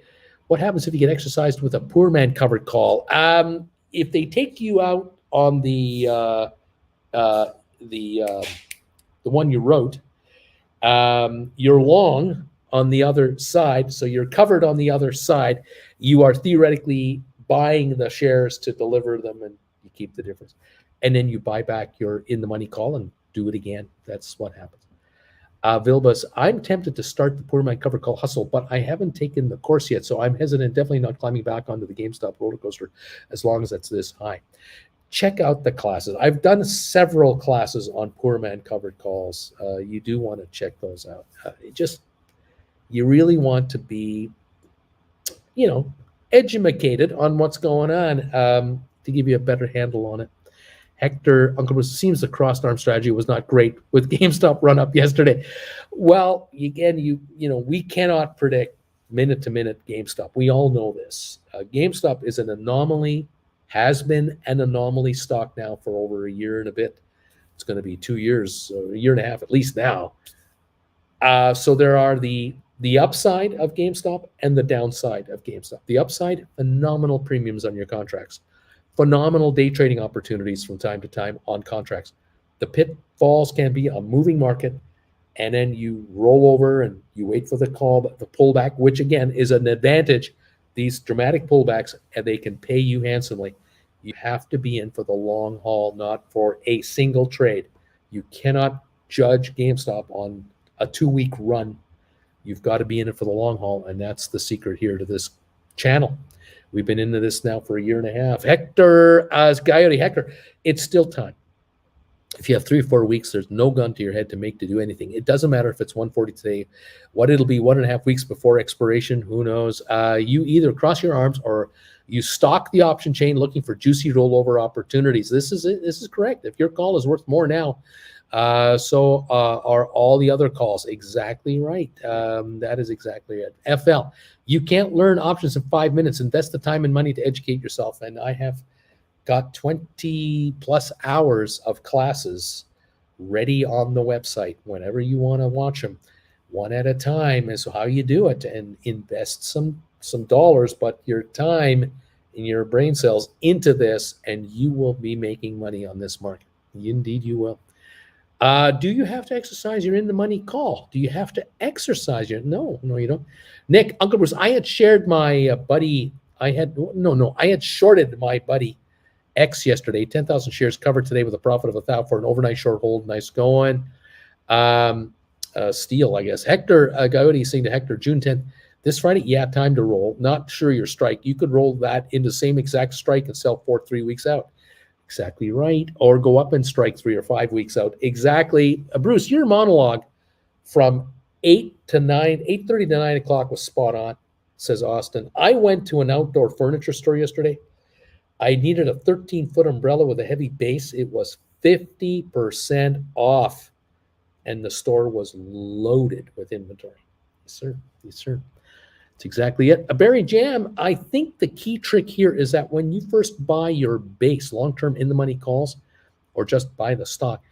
what happens if you get exercised with a poor man covered call? If they take you out on the one you wrote, you're long on the other side, so you're covered on the other side. You are theoretically buying the shares to deliver them, and you keep the difference. And then you buy back your in the money call and do it again. That's what happens. Vilbas, I'm tempted to start the poor man cover call hustle, but I haven't taken the course yet, so I'm hesitant, definitely not climbing back onto the GameStop roller coaster as long as it's this high. Check out the classes. I've done several classes on poor man covered calls. You do want to check those out. You really want to be, educated on what's going on to give you a better handle on it. Hector, Uncle Bruce, seems the crossed arm strategy was not great with GameStop run up yesterday. Well, again, we cannot predict minute to minute GameStop. We all know this. GameStop is an anomaly, has been an anomaly stock now for over a year and a bit. It's going to be 2 years, a year and a half at least now. So there are the upside of GameStop and the downside of GameStop. The upside, phenomenal premiums on your contracts. Phenomenal day trading opportunities from time to time on contracts. The pitfalls can be a moving market, and then you roll over and you wait for the pullback, which again is an advantage. These dramatic pullbacks, and they can pay you handsomely. You have to be in for the long haul, not for a single trade. You cannot judge GameStop on a 2-week run. You've got to be in it for the long haul, and that's the secret here to this channel. We've been into this now for a year and a half. Hector, Hector, it's still time. If you have 3 or 4 weeks, there's no gun to your head to do anything. It doesn't matter if it's 140 today, what it'll be 1.5 weeks before expiration, who knows? You either cross your arms or you stock the option chain looking for juicy rollover opportunities. This is it. This is correct. If your call is worth more now, so are all the other calls. Exactly right. That is exactly it. FL, you can't learn options in 5 minutes. Invest the time and money to educate yourself. And I have got 20 plus hours of classes ready on the website whenever you want to watch them, one at a time. And so how you do it, and invest some dollars, but your time in your brain cells into this, and you will be making money on this market. Indeed, you will. Do you have to exercise your in the money call? Do you have to exercise your? No, you don't. Nick, Uncle Bruce, I had shared my buddy. I had shorted my buddy X yesterday. 10,000 shares covered today with a profit of 1,000 for an overnight short hold. Nice going. Steal, I guess. Hector Coyote saying to Hector, June 10th, this Friday, yeah, time to roll. Not sure your strike. You could roll that into same exact strike and sell for 3 weeks out. Exactly right. Or go up and strike 3 or 5 weeks out. Exactly. Bruce, your monologue from 8:30 to 9 o'clock was spot on, says Austin. I went to an outdoor furniture store yesterday. I needed a 13-foot umbrella with a heavy base. It was 50% off, and the store was loaded with inventory. Yes, sir. Yes, sir. That's exactly it. A berry jam. I think the key trick here is that when you first buy your base, long-term in-the-money calls, or just buy the stock,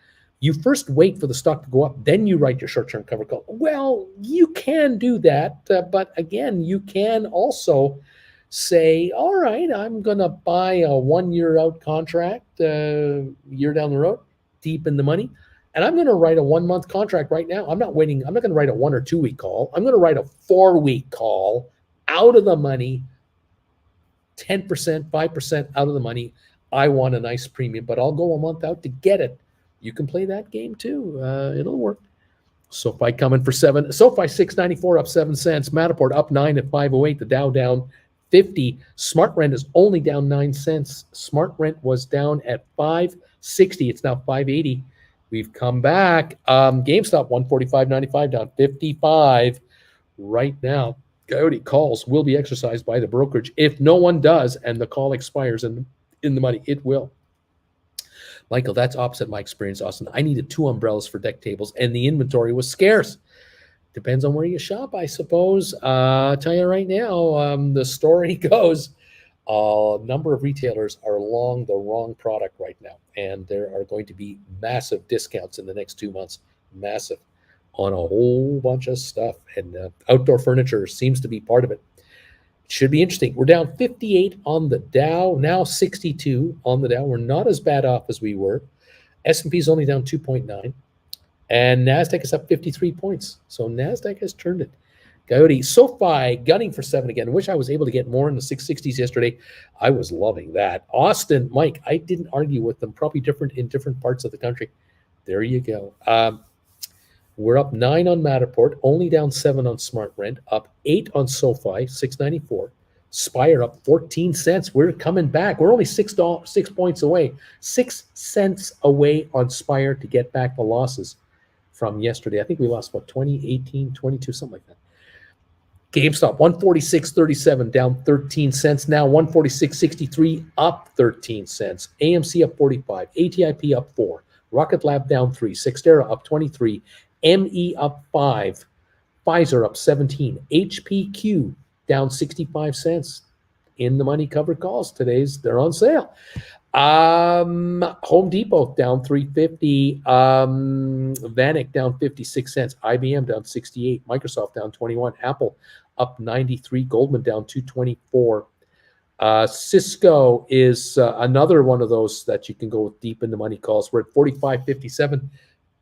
you first wait for the stock to go up, then you write your short-term cover call. Well, you can do that, but again, you can also say, all right, I'm going to buy a 1-year out contract, year down the road, deep in the money, and I'm going to write a 1-month contract right now. I'm not waiting. I'm not going to write a 1 or 2 week call. I'm going to write a 4-week call out of the money, 10%, 5% out of the money. I want a nice premium, but I'll go a month out to get it. You can play that game too. It'll work. SoFi coming for 7. SoFi 694 up 7 cents. Matterport up 9 at 508. The Dow down 50. Smart Rent is only down 9 cents. Smart Rent was down at 560. It's now 580. We've come back. GameStop 145.95 down 55 right now. Coyote calls will be exercised by the brokerage. If no one does and the call expires in the money, it will. Michael, that's opposite my experience, Austin. I needed 2 umbrellas for deck tables, and the inventory was scarce. Depends on where you shop, I suppose. I'll tell you right now, the story goes, a number of retailers are along the wrong product right now, and there are going to be massive discounts in the next 2 months, massive, on a whole bunch of stuff, and outdoor furniture seems to be part of it. It should be interesting. We're down 58 on the Dow, now 62 on the Dow. We're not as bad off as we were. S&P is only down 2.9, and NASDAQ is up 53 points. So NASDAQ has turned it. Coyote, SoFi gunning for 7 again. I wish I was able to get more in the 660s yesterday. I was loving that. Austin, Mike, I didn't argue with them. Probably different in different parts of the country. There you go. We're up 9 on Matterport, only down 7 on Smart Rent, up 8 on SoFi, 694. Spire up 14 cents. We're coming back. We're only 6 points away. 6 cents away on Spire to get back the losses from yesterday. I think we lost, 20, 18, 22, something like that. GameStop, 146.37, down 13 cents. Now 146.63, up 13 cents. AMC up 45. ATIP up 4. Rocket Lab down 3. Cyxtera up 23. ME up 5. Pfizer up 17. HPQ down 65 cents. In the money covered calls. They're on sale. Home Depot down 350. Vanik down 56 cents. IBM down 68. Microsoft down 21. Apple up 93. Goldman down 224. Cisco is another one of those that you can go with deep in the money calls. We're at 45.57.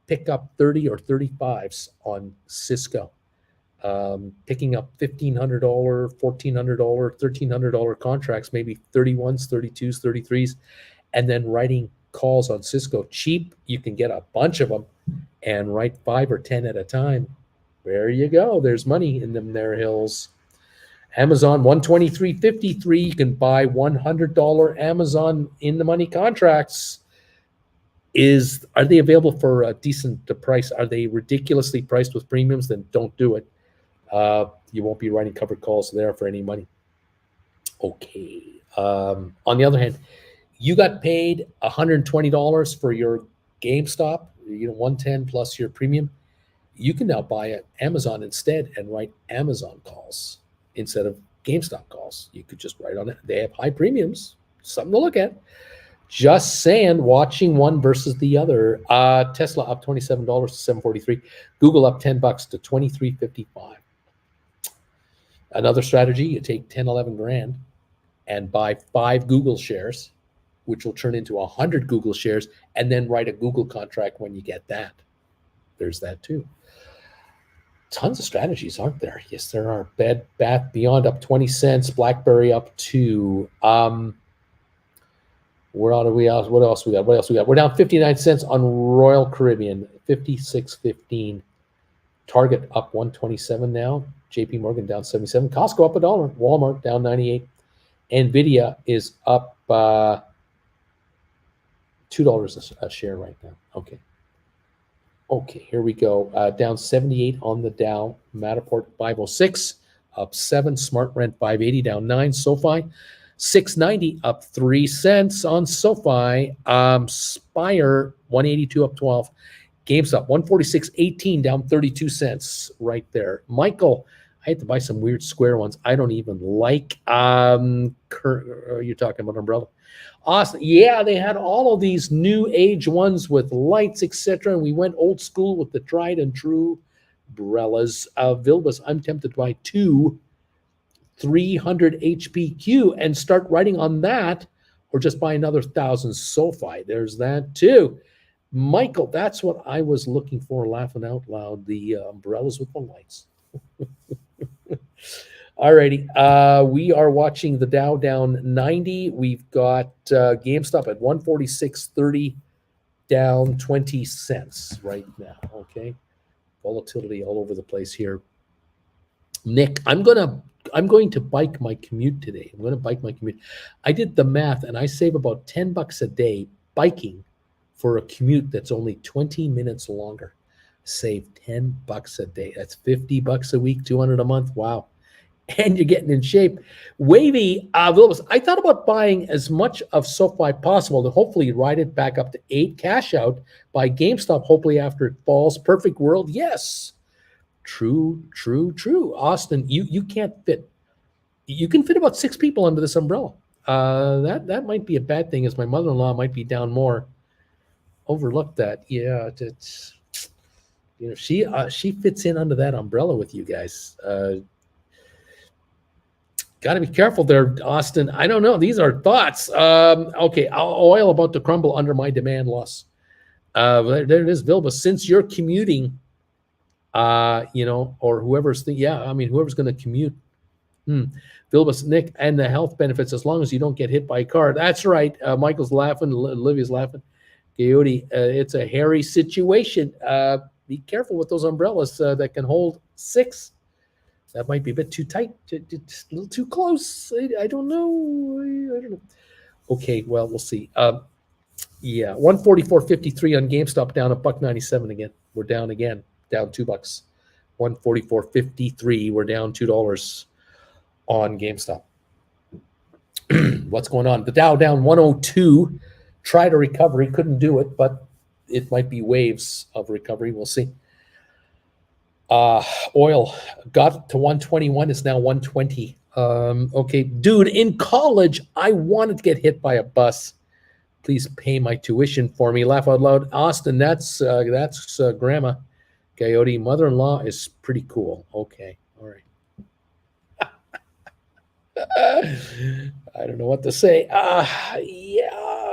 Pick up 30 or 35s on Cisco. Picking up $1,500, $1,400, $1,300 contracts, maybe 31s, 32s, 33s, and then writing calls on Cisco. Cheap, you can get a bunch of them and write 5 or 10 at a time. There you go. There's money in them there hills. Amazon 123.53. You can buy $100 Amazon in the money contracts. Are they available for a decent price? Are they ridiculously priced with premiums? Then don't do it. You won't be writing covered calls there for any money. Okay. On the other hand, you got paid $120 for your GameStop, $110 plus your premium. You can now buy at Amazon instead and write Amazon calls instead of GameStop calls. You could just write on it. They have high premiums, something to look at. Just saying, watching one versus the other. Tesla up $27 to $743. Google up $10 to $23.55. Another strategy, you take 10, 11 grand and buy 5 Google shares, which will turn into 100 Google shares, and then write a Google contract when you get that. There's that too. Tons of strategies, aren't there? Yes, there are. Bed Bath Beyond up 20 cents. BlackBerry up 2. Where are we? What else we got? What else we got? We're down 59 cents on Royal Caribbean, 56.15. Target up 127 now. JP Morgan down 77. Costco up $1. Walmart down 98. Nvidia is up $2 a share right now. Okay. Okay, here we go. Down 78 on the Dow. Matterport 506, up 7. SmartRent 580, down 9. SoFi 690, up 3 cents on SoFi. Spire 182, up 12. GameStop 146.18, down 32 cents right there. Michael, I had to buy some weird square ones I don't even like. You're talking about Umbrella. Awesome. Yeah, they had all of these new age ones with lights, etc. And we went old school with the tried and true umbrellas. Vilbus, I'm tempted to buy 2 300 HPQ and start writing on that, or just buy another 1,000 SoFi. There's that too. Michael, that's what I was looking for, laughing out loud, the umbrellas with the lights. Alrighty, we are watching the Dow down 90. We've got GameStop at 146.30, down 20 cents right now. Okay, volatility all over the place here. Nick, I'm going to bike my commute today. I'm going to bike my commute. I did the math, and I save about $10 a day biking for a commute that's only 20 minutes longer. Save $10 a day. That's $50 a week, $200 a month. Wow. And you're getting in shape. Wavy, I thought about buying as much of SoFi possible to hopefully ride it back up to 8, cash out, by GameStop hopefully after it falls. Perfect world, yes. True. Austin, you can't fit. You can fit about 6 people under this umbrella. That might be a bad thing, as my mother-in-law might be down more. Overlooked that. Yeah, it's, she fits in under that umbrella with you guys. Got to be careful there, Austin. I don't know. These are thoughts. Okay, oil about to crumble under my demand loss. There it is, Vilba. Since you're commuting, or whoever's whoever's going to commute. Vilbus, Nick, and the health benefits, as long as you don't get hit by a car. That's right. Michael's laughing. Olivia's laughing. Coyote, it's a hairy situation. Be careful with those umbrellas that can hold 6. That might be a bit too tight, just a little too close. I don't know. I don't know. Okay, well, we'll see. Yeah, 144.53 on GameStop, down $1.97 again. We're down again, down $2. 144.53. We're down $2 on GameStop. What's going on? The Dow down 102. Tried a recovery, couldn't do it, but it might be waves of recovery. We'll see. Oil got to 121. It's now 120. Okay, dude, in college, I wanted to get hit by a bus. Please pay my tuition for me. Laugh out loud. Austin, that's grandma. Coyote, mother-in-law is pretty cool. Okay, all right. I don't know what to say. Yeah,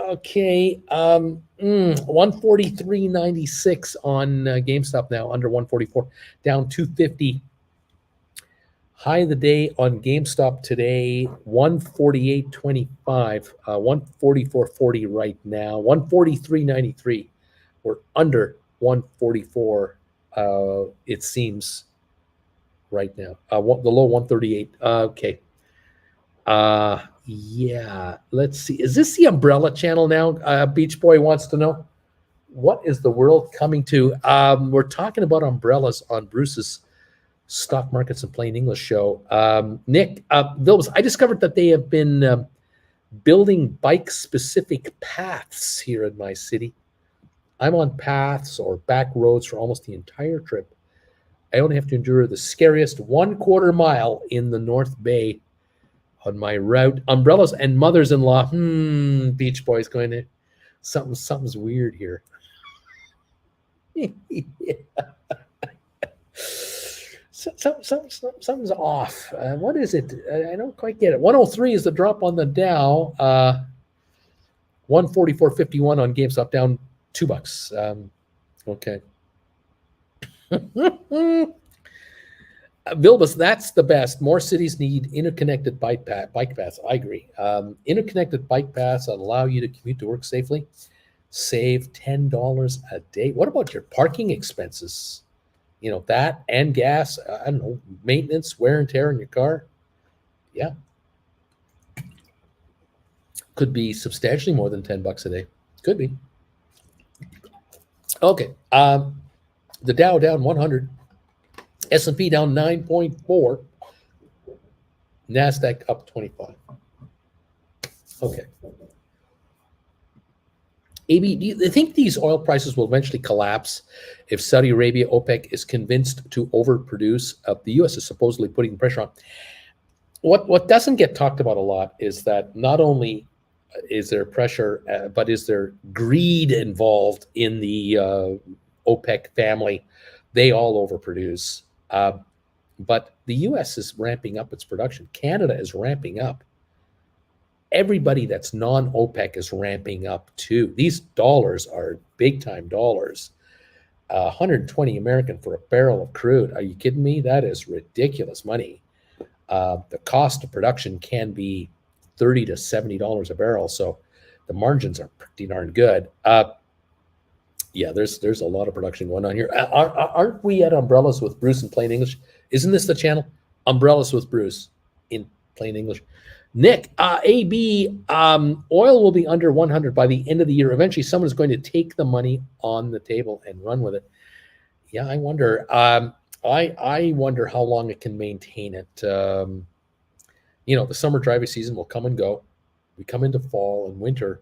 okay. 143.96 on GameStop now, under 144, down 250. High of the day on GameStop today, 148.25, 144.40 right now, 143.93. We're under 144, it seems, right now. The low 138. Okay. Yeah, let's see. Is this the umbrella channel now? Beach Boy wants to know, what is the world coming to? We're talking about umbrellas on Bruce's Stock Markets in Plain English show. Nick, Vilbus, I discovered that they have been building bike-specific paths here in my city. I'm on paths or back roads for almost the entire trip. I only have to endure the scariest 1/4 mile in the North Bay on my route. Umbrellas and mothers-in-law. Beach Boy's going to something's weird here. Yeah. Something's off. What is it? I don't quite get it. 103 is the drop on the Dow. 144.51 on GameStop, down $2. Okay. Vilbus, that's the best. More cities need interconnected bike paths. I agree. Interconnected bike paths that allow you to commute to work safely. Save $10 a day. What about your parking expenses? You know, that and gas, I don't know, maintenance, wear and tear in your car. Yeah. Could be substantially more than $10 a day. Could be. Okay. The Dow down 100. S&P down 9.4. NASDAQ up 25. Okay. AB, do you think these oil prices will eventually collapse if Saudi Arabia, OPEC, is convinced to overproduce? The U.S. is supposedly putting pressure on. What doesn't get talked about a lot is that not only is there pressure, but is there greed involved in the OPEC family? They all overproduce. But the U.S. is ramping up its production. Canada is ramping up. Everybody that's non-OPEC is ramping up too. These dollars are big-time dollars. 120 American for a barrel of crude. Are you kidding me? That is ridiculous money. The cost of production can be $30 to $70 a barrel, so the margins are pretty darn good. Yeah, there's a lot of production going on here. Aren't we at Umbrellas with Bruce in plain English? Isn't this the channel? Umbrellas with Bruce in plain English. Nick, AB, oil will be under 100 by the end of the year. Eventually, someone is going to take the money on the table and run with it. Yeah, I wonder. I wonder how long it can maintain it. You know, the summer driving season will come and go. We come into fall and winter,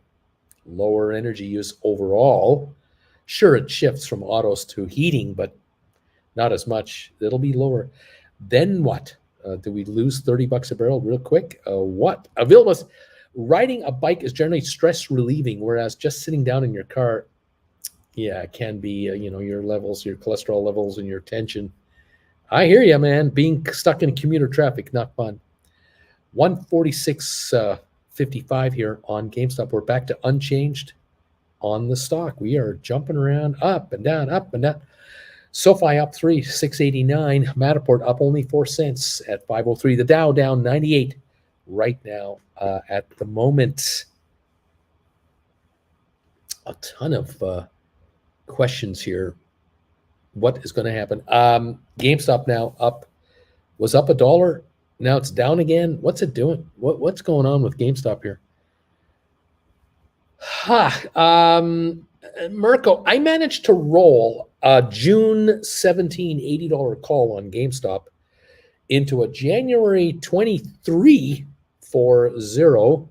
lower energy use overall. Sure, it shifts from autos to heating, but not as much. It'll be lower. Then what? Do we lose $30 a barrel real quick? What? Vilbus, riding a bike is generally stress relieving, whereas just sitting down in your car, yeah, it can be, you know, your levels, your cholesterol levels and your tension. I hear you, man. Being stuck in commuter traffic, not fun. 146.55 here on GameStop. We're back to unchanged on the stock. We are jumping around up and down, up and down. SoFi up 3, 689. Matterport up only 4 cents at 503. The Dow down 98 right now at the moment. A ton of questions here. What is going to happen? GameStop now was up $1. Now it's down again. What's it doing? What's going on with GameStop here? Mirko, I managed to roll a June 17 $80 call on GameStop into a January 23 for 0.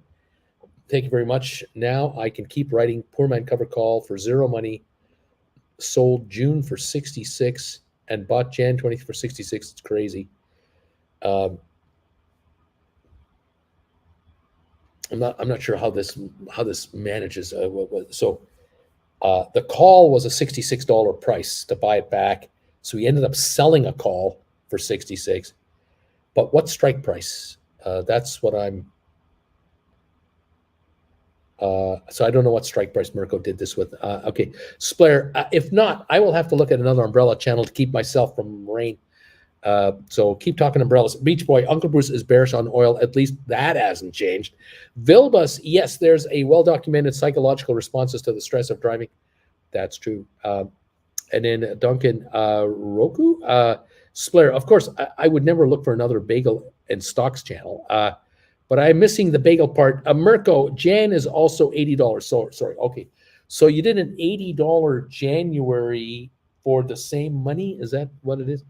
Thank you very much. Now I can keep writing poor man cover call for 0 money. Sold June for 66 and bought Jan 20 for 66. It's crazy. I'm not sure how this manages. The call was a $66 price to buy it back, so we ended up selling a call for 66. But what strike price? That's what I'm. So I don't know what strike price Mirko did this with. Okay, Splair. If not, I will have to look at another umbrella channel to keep myself from rain. So keep talking umbrellas. Beach Boy, Uncle Bruce is bearish on oil. At least that hasn't changed. Vilbus, yes, there's a well-documented psychological responses to the stress of driving. That's true. And then Duncan Roku, Splair, of course, I would never look for another bagel and stocks channel. But I'm missing the bagel part. Mirko, Jan is also $80. So sorry. Okay. So you did an $80 January for the same money? Is that what it is?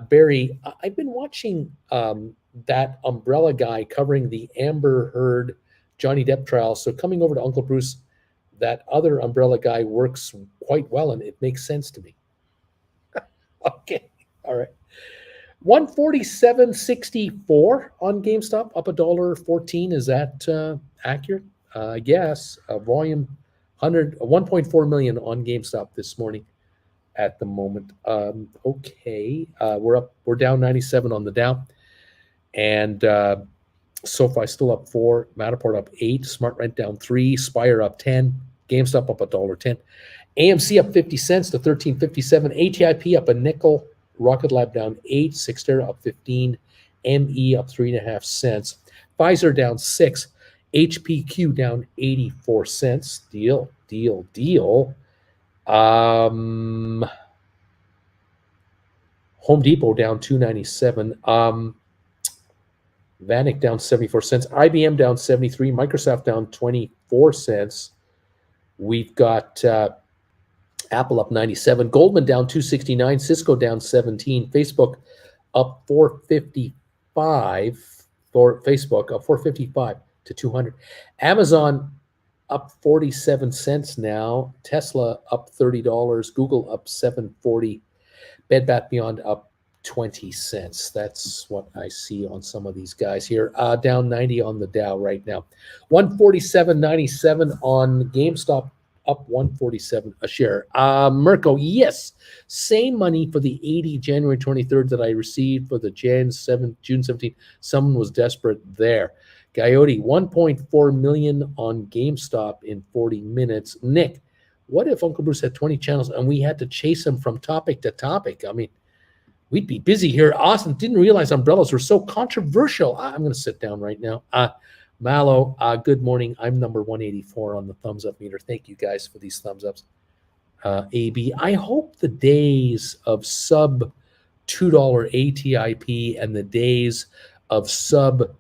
Barry, I've been watching that umbrella guy covering the Amber Heard Johnny Depp trial. So coming over to Uncle Bruce, that other umbrella guy works quite well, and it makes sense to me. Okay. All right. 147.64 on GameStop, up $1.14. Is that accurate? I guess. Volume 1.4 million on GameStop this morning. at the moment. Okay, we're down 97 on the Dow, and SoFi still up 4, Matterport up 8, Smart Rent down 3, Spire up 10, GameStop up $1.10, AMC up 50 cents to 13.57, ATIP up a nickel, Rocket Lab down 8, Cyxtera up 15, ME up 3.5 cents, Pfizer down 6, HPQ down 84 cents. Deal. Home Depot down 297. Vanik down 74 cents. IBM down 73. Microsoft down 24 cents. We've got Apple up 97. Goldman down 269. Cisco down 17. Facebook up 455 for Facebook, up 455 to 200. Amazon up 47 cents now. Tesla up $30. Google up 740. Bed Bath Beyond up 20 cents. That's what I see on some of these guys here. Down 90 on the Dow right now. 147.97 on GameStop, up 147 a share. Merco, yes, same money for the 80 January 23rd that I received for the June 17th. Someone was desperate there. Coyote, 1.4 million on GameStop in 40 minutes. Nick, what if Uncle Bruce had 20 channels and we had to chase him from topic to topic? I mean, we'd be busy here. Austin, didn't realize umbrellas were so controversial. I'm going to sit down right now. Mallow, good morning. I'm number 184 on the thumbs up meter. Thank you guys for these thumbs ups. AB, I hope the days of sub $2 ATIP and the days of sub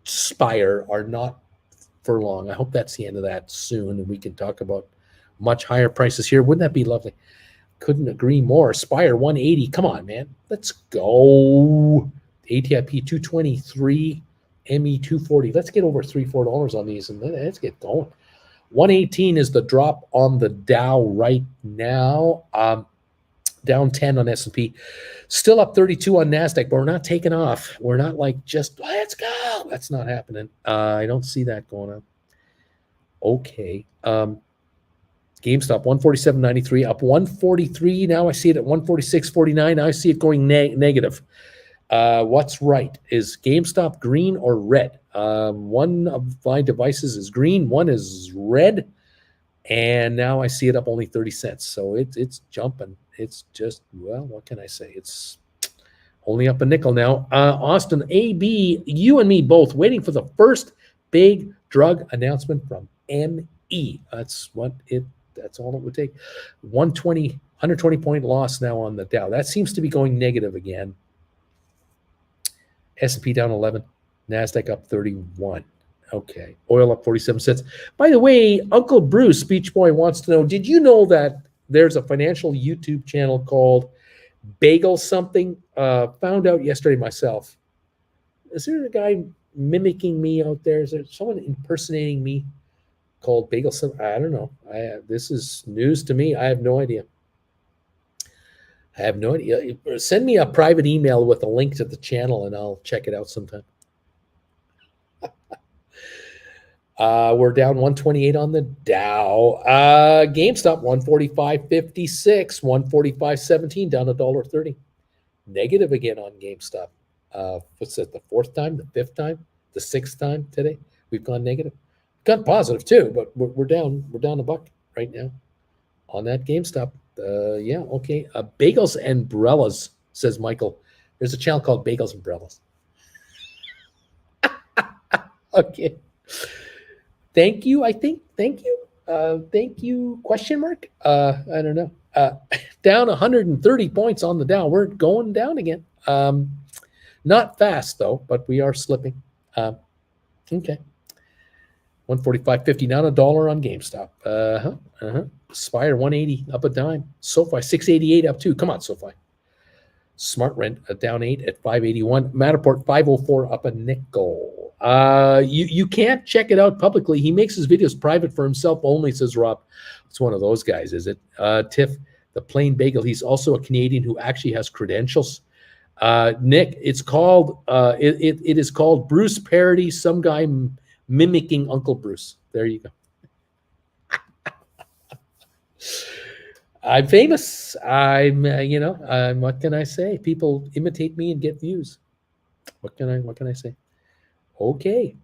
Spire are not for long. I hope that's the end of that soon and we can talk about much higher prices here. Wouldn't that be lovely? Couldn't agree more. Spire 180. Come on, man. Let's go. ATIP 223, ME 240. Let's get over $3-4 on these and let's get going. 118 is the drop on the Dow right now. Down 10 on S&P. Still up 32 on NASDAQ, but we're not taking off. We're not like just, let's go. That's not happening. I don't see that going on. Okay. GameStop 147.93 up 143. Now I see it at 146.49. Now I see it going negative. What's right? Is GameStop green or red? One of my devices is green, one is red, and now I see it up only 30 cents. So it's jumping. It's just, well, what can I say? It's only up a nickel now. Austin, AB, you and me both waiting for the first big drug announcement from ME. That's all it would take. 120 point loss now on the Dow. That seems to be going negative again. S&P down 11, NASDAQ up 31. Okay, oil up 47 cents. By the way, Uncle Bruce, Beach Boy, wants to know, did you know that there's a financial YouTube channel called Bagel Something? Found out yesterday myself. Is there a guy mimicking me out there? Is there someone impersonating me called Bagel Something? I don't know. This is news to me. I have no idea. Send me a private email with a link to the channel and I'll check it out sometime. We're down 128 on the Dow. GameStop 145.56, 145.17, down $1.30. Negative again on GameStop. What's that? The fourth time, the fifth time, the sixth time today we've gone negative. Gone positive too, but we're down. We're down $1 right now on that GameStop. Yeah, okay. Bagels and Umbrellas, says Michael. There's a channel called Bagels and Umbrellas. Okay. Thank you, I think. Thank you. Thank you, question mark? I don't know. Down 130 points on the Dow. We're going down again. Not fast, though, but we are slipping. Okay. 145.50, down $1 on GameStop. Spire 180, up a dime. SoFi 688, up 2. Come on, SoFi. Smart Rent down 8 at 581. Matterport 504, up a nickel. You can't check it out publicly. He makes his videos private for himself only, says Rob. It's one of those guys, is it? Tiff, the plain bagel. He's also a Canadian who actually has credentials. Nick, it's called it is called Bruce Parody. Some guy mimicking Uncle Bruce. There you go. I'm famous. What can I say? People imitate me and get views. What can I say? Okay.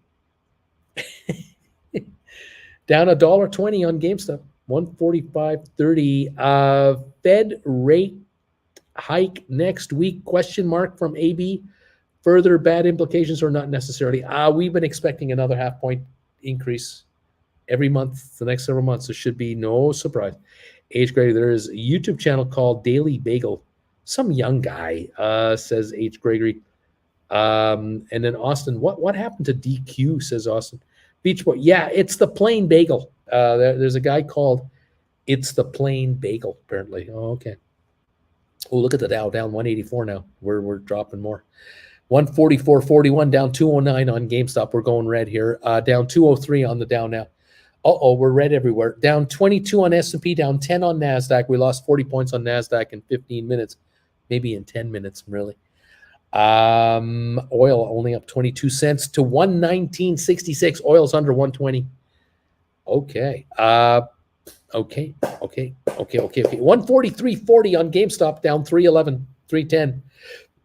Down $1.20 on GameStop. 145.30. Fed rate hike next week? Question mark from AB. Further bad implications or not necessarily? We've been expecting another half point increase every month the next several months. There should be no surprise. H. Gregory, there is a YouTube channel called Daily Bagel. Some young guy, says H. Gregory. And then Austin, what happened to DQ, says Austin. Beach Boy, yeah, it's the plain bagel. There's a guy called It's the Plain Bagel, apparently. Oh, okay. Oh, look at the Dow, down 184 now. We're dropping more. 144.41, down 209 on GameStop. We're going red here. Down 203 on the Dow now. We're red everywhere. Down 22 on S&P, down 10 on NASDAQ. We lost 40 points on NASDAQ in 15 minutes, maybe in 10 minutes, really. Oil only up 22 cents to 119.66. Oil's under 120. Okay. 143.40 on GameStop, down 311, 310.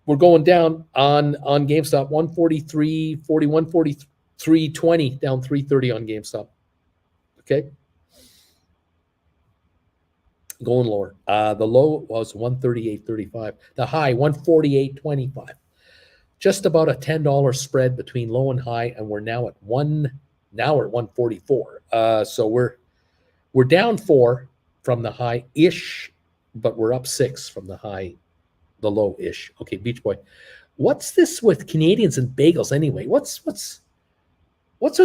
We're going down on GameStop. 143.40, 143.20, down 330 on GameStop. Okay. Going lower. The low was 138.35. The high 148.25. Just about a $10 spread between low and high, and we're now at 144. So we're down 4 from the high ish, but we're up 6 from the high, the low ish. Okay, Beach Boy. What's this with Canadians and bagels anyway? What's with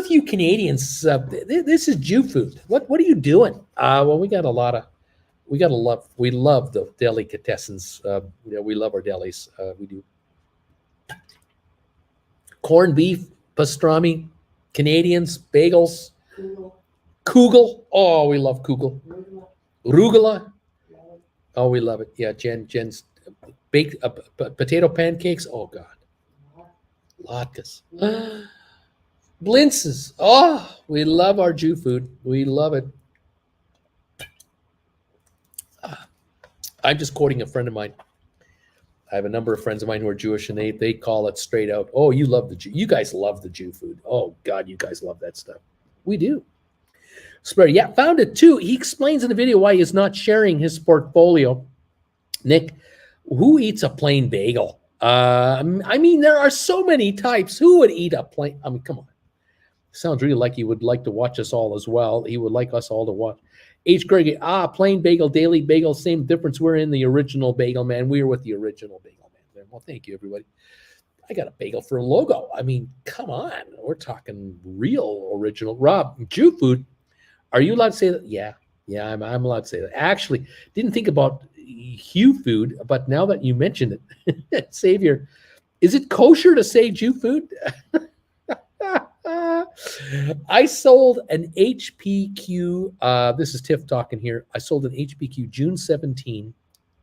you Canadians? This is Jew food. What are you doing? Well, we love the delicatessens. We love our delis. We do. Corned beef, pastrami, Canadians, bagels, kugel. Oh, we love kugel. Rugula. Oh, we love it. Yeah, Jen's baked potato pancakes. Oh God, latkes. Blintzes. Oh, we love our Jew food. We love it. I'm just quoting a friend of mine. I have a number of friends of mine who are Jewish, and they call it straight out. Oh, you love the Jew. You guys love the Jew food. Oh God, you guys love that stuff. We do. Spread. Yeah, found it too. He explains in the video why he's not sharing his portfolio. Nick, who eats a plain bagel? I mean, there are so many types. Who would eat a plain? I mean, come on. Sounds really like he would like to watch us all as well. He would like us all to watch. H. Gregory, plain bagel, daily bagel, same difference. We're in the original bagel, man. We are with the original bagel, man. Well, thank you, everybody. I got a bagel for a logo. I mean, come on. We're talking real original. Rob, Jew food. Are you allowed to say that? Yeah, I'm allowed to say that. Actually, didn't think about Hugh food, but now that you mentioned it, Savior, is it kosher to say Jew food? I sold an HPQ. This is Tiff talking here. I sold an HPQ June 17,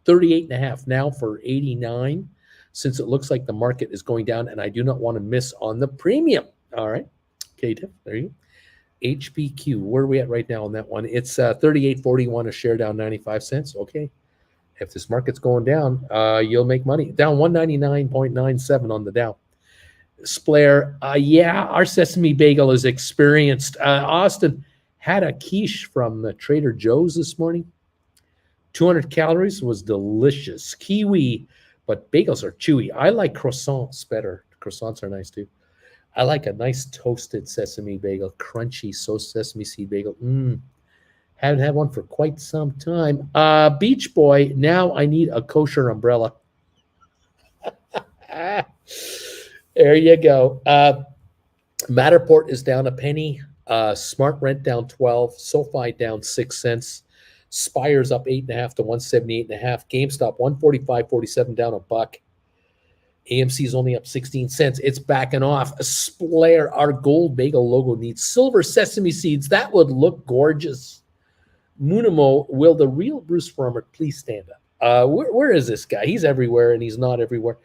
38.5 now for 89, since it looks like the market is going down and I do not want to miss on the premium. All right. Okay, Tiff, there you go. HPQ, where are we at right now on that one? It's 38.41 a share, down 95 cents. Okay. If this market's going down, you'll make money. Down 199.97 on the Dow. Splair, yeah, our sesame bagel is experienced. Austin had a quiche from the Trader Joe's this morning. 200 calories, was delicious. Kiwi, but bagels are chewy. I like croissants better. Croissants are nice too. I like a nice toasted sesame bagel, crunchy sesame seed bagel. Haven't had one for quite some time. Beach Boy, now I need a kosher umbrella. There you go. Matterport is down a penny. Smart Rent down 12. SoFi down 6 cents. Spire's up 8.5 to 178.5. GameStop 145.47 down a buck. AMC is only up 16 cents. It's backing off. Splair, our gold bagel logo needs silver sesame seeds. That would look gorgeous. Munimo, will the real Bruce Farmer please stand up? Where is this guy? He's everywhere and he's not everywhere.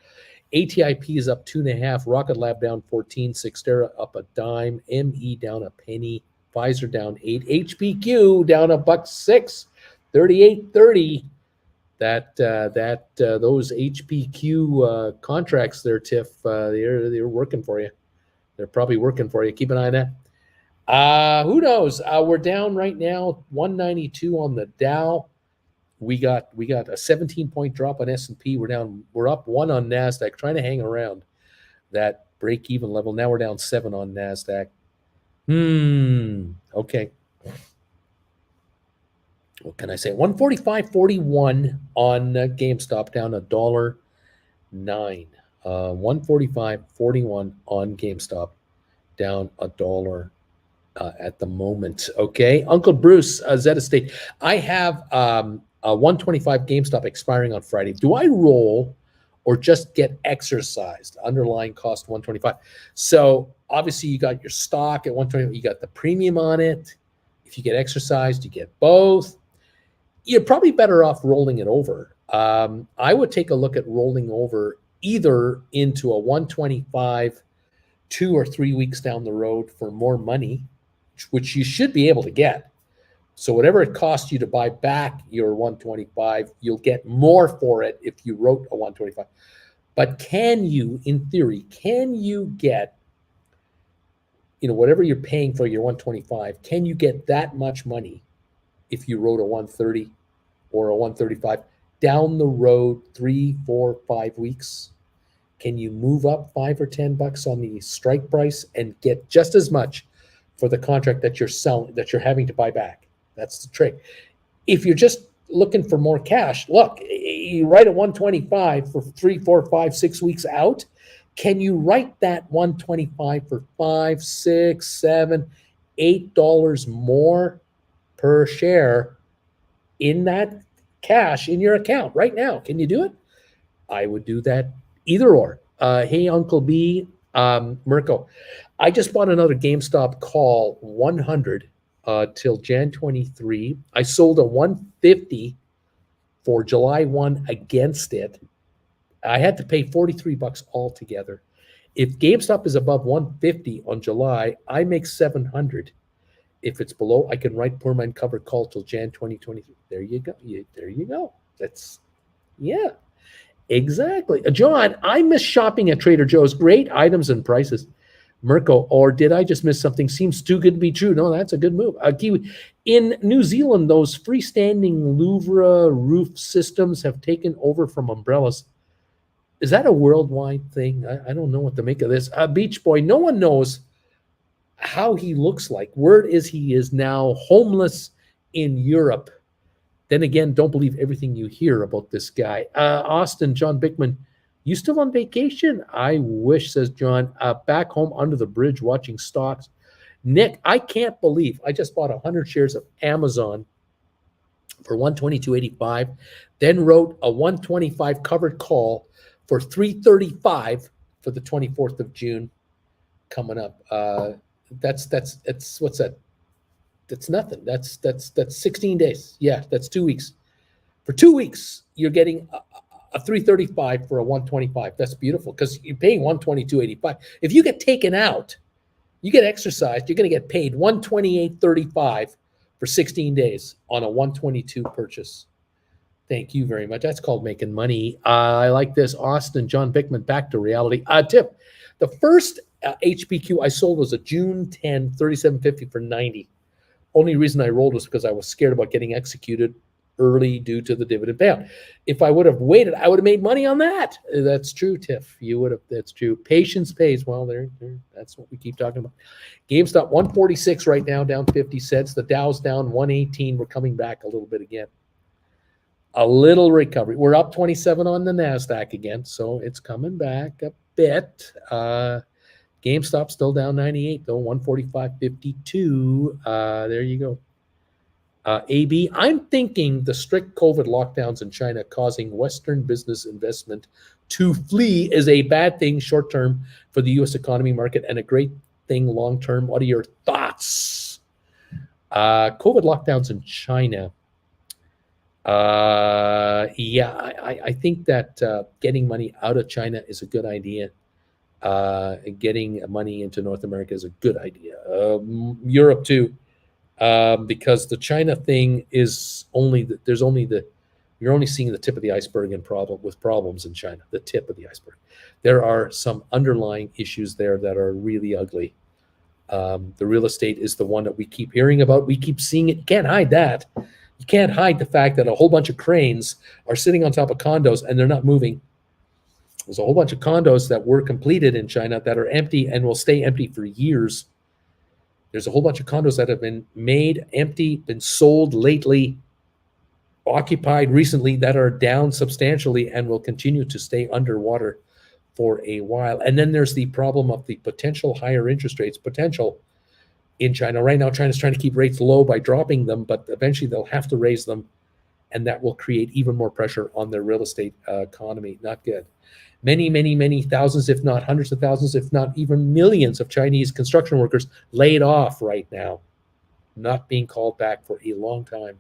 ATIP is up 2.5. Rocket Lab down 14. Sixtera up a dime. ME down a penny. Pfizer down 8. HPQ down $1.06. 38.30. Those HPQ contracts there, Tiff, they're working for you. They're probably working for you. Keep an eye on that. Who knows? We're down right now, 192 on the Dow. We got a 17-point drop on S&P. We're up 1 on NASDAQ, trying to hang around that break-even level. Now we're down 7 on NASDAQ. Okay. What can I say? 145.41 on GameStop, down $1.09. 145.41 on GameStop, down $1 at the moment. Okay, Uncle Bruce, Zeta State. I have a 125 GameStop expiring on Friday. Do I roll or just get exercised? Underlying cost 125. So obviously you got your stock at 120. You got the premium on it. If you get exercised, you get both. You're probably better off rolling it over. I would take a look at rolling over either into a 125 2 or 3 weeks down the road for more money, which you should be able to get. So whatever it costs you to buy back your 125, you'll get more for it if you wrote a 125. But can you, in theory, get, whatever you're paying for your 125, can you get that much money if you wrote a 130 or a 135 down the road 3, 4, 5 weeks? Can you move up $5 or $10 on the strike price and get just as much for the contract that you're selling, that you're having to buy back? That's the trick. If you're just looking for more cash, look, you write a 125 for 3, 4, 5, 6 weeks out. Can you write that 125 for $5, $6, $7, $8 more per share in that cash in your account right now? Can you do it? I would do that either or. Hey, Uncle B, Mirko, I just bought another GameStop call 100 till Jan 23. I sold a 150 for July 1 against it. I had to pay $43 altogether. If GameStop is above 150 on July, I make 700. If it's below, I can write poor man covered call till Jan 2023. There you go. There you go. That's, yeah, exactly. John, I miss shopping at Trader Joe's. Great items and prices. Mirko, or did I just miss something? Seems too good to be true. No, that's a good move. Kiwi. In New Zealand, those freestanding Louvre roof systems have taken over from umbrellas. Is that a worldwide thing? I don't know what to make of this. Beach Boy, no one knows how he looks like. Word is he is now homeless in Europe. Then again, don't believe everything you hear about this guy. Austin, John Bickman, you still on vacation? I wish, says John. Back home under the bridge watching stocks. Nick, I can't believe I just bought 100 shares of Amazon for $122.85, then wrote a 125 covered call for $335 for the 24th of June coming up. That's what's that? That's nothing. That's 16 days. Yeah, that's 2 weeks. For 2 weeks, you're getting a 335 for a 125. That's beautiful because you're paying 122.85. If you get taken out, you get exercised, you're going to get paid 128.35 for 16 days on a 122 purchase. Thank you very much. That's called making money. I like this. Austin, John Bickman, back to reality. Tip, the first HPQ I sold was a June 10, 37.50 for 90. Only reason I rolled was because I was scared about getting executed early due to the dividend payout. If I would have waited, I would have made money on that. That's true, Tiff. You would have. That's true. Patience pays. Well, there. That's what we keep talking about. GameStop 146 right now, down 50 cents. The Dow's down 118. We're coming back a little bit again. A little recovery. We're up 27 on the NASDAQ again, so it's coming back a bit. GameStop still down 98, though, 145.52. There you go. AB, I'm thinking the strict COVID lockdowns in China causing Western business investment to flee is a bad thing short-term for the U.S. economy market and a great thing long-term. What are your thoughts? COVID lockdowns in China. Yeah, I think that getting money out of China is a good idea. Getting money into North America is a good idea. Europe too. because the China thing is you're only seeing the tip of the iceberg in problems in China, the tip of the iceberg. There are some underlying issues there that are really ugly. The real estate is the one that we keep hearing about. We keep seeing it. You can't hide that. You can't hide the fact that a whole bunch of cranes are sitting on top of condos and they're not moving. There's a whole bunch of condos that were completed in China that are empty and will stay empty for years. There's a whole bunch of condos that have been made empty, been sold lately, occupied recently, that are down substantially and will continue to stay underwater for a while. And then there's the problem of the potential higher interest rates potential in China. Right now, China's trying to keep rates low by dropping them, but eventually they'll have to raise them, and that will create even more pressure on their real estate economy. Not good. Many thousands, if not hundreds of thousands, if not even millions of Chinese construction workers laid off right now, not being called back for a long time.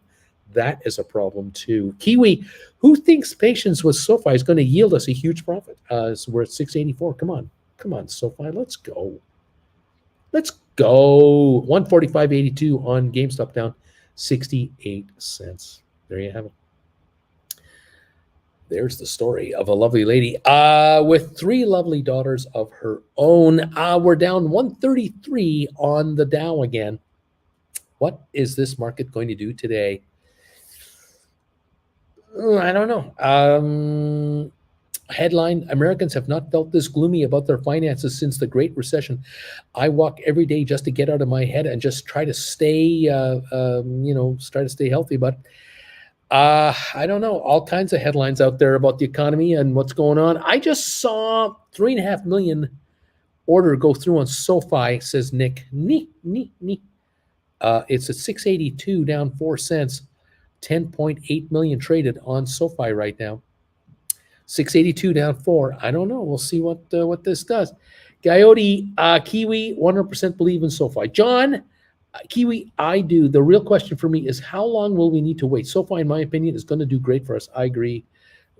That is a problem too. Kiwi, who thinks patience with SoFi is going to yield us a huge profit? So we're at 684. Come on, SoFi, let's go. 145.82 on GameStop, down 68 cents. There you have it. There's the story of a lovely lady with 3 lovely daughters of her own. We're down 133 on the Dow again. What is this market going to do today? I don't know. Headline: Americans have not felt this gloomy about their finances since the Great Recession. I walk every day just to get out of my head and just try to stay, try to stay healthy. But I don't know. All kinds of headlines out there about the economy and what's going on. I just saw 3.5 million order go through on SoFi, says Nick. It's at 682, down 4 cents. 10.8 million traded on SoFi right now. 682 down 4. I don't know. We'll see what this does. Coyote, Kiwi, 100% believe in SoFi. John, Kiwi, I do. The real question for me is how long will we need to wait? SoFi, in my opinion, is going to do great for us. I agree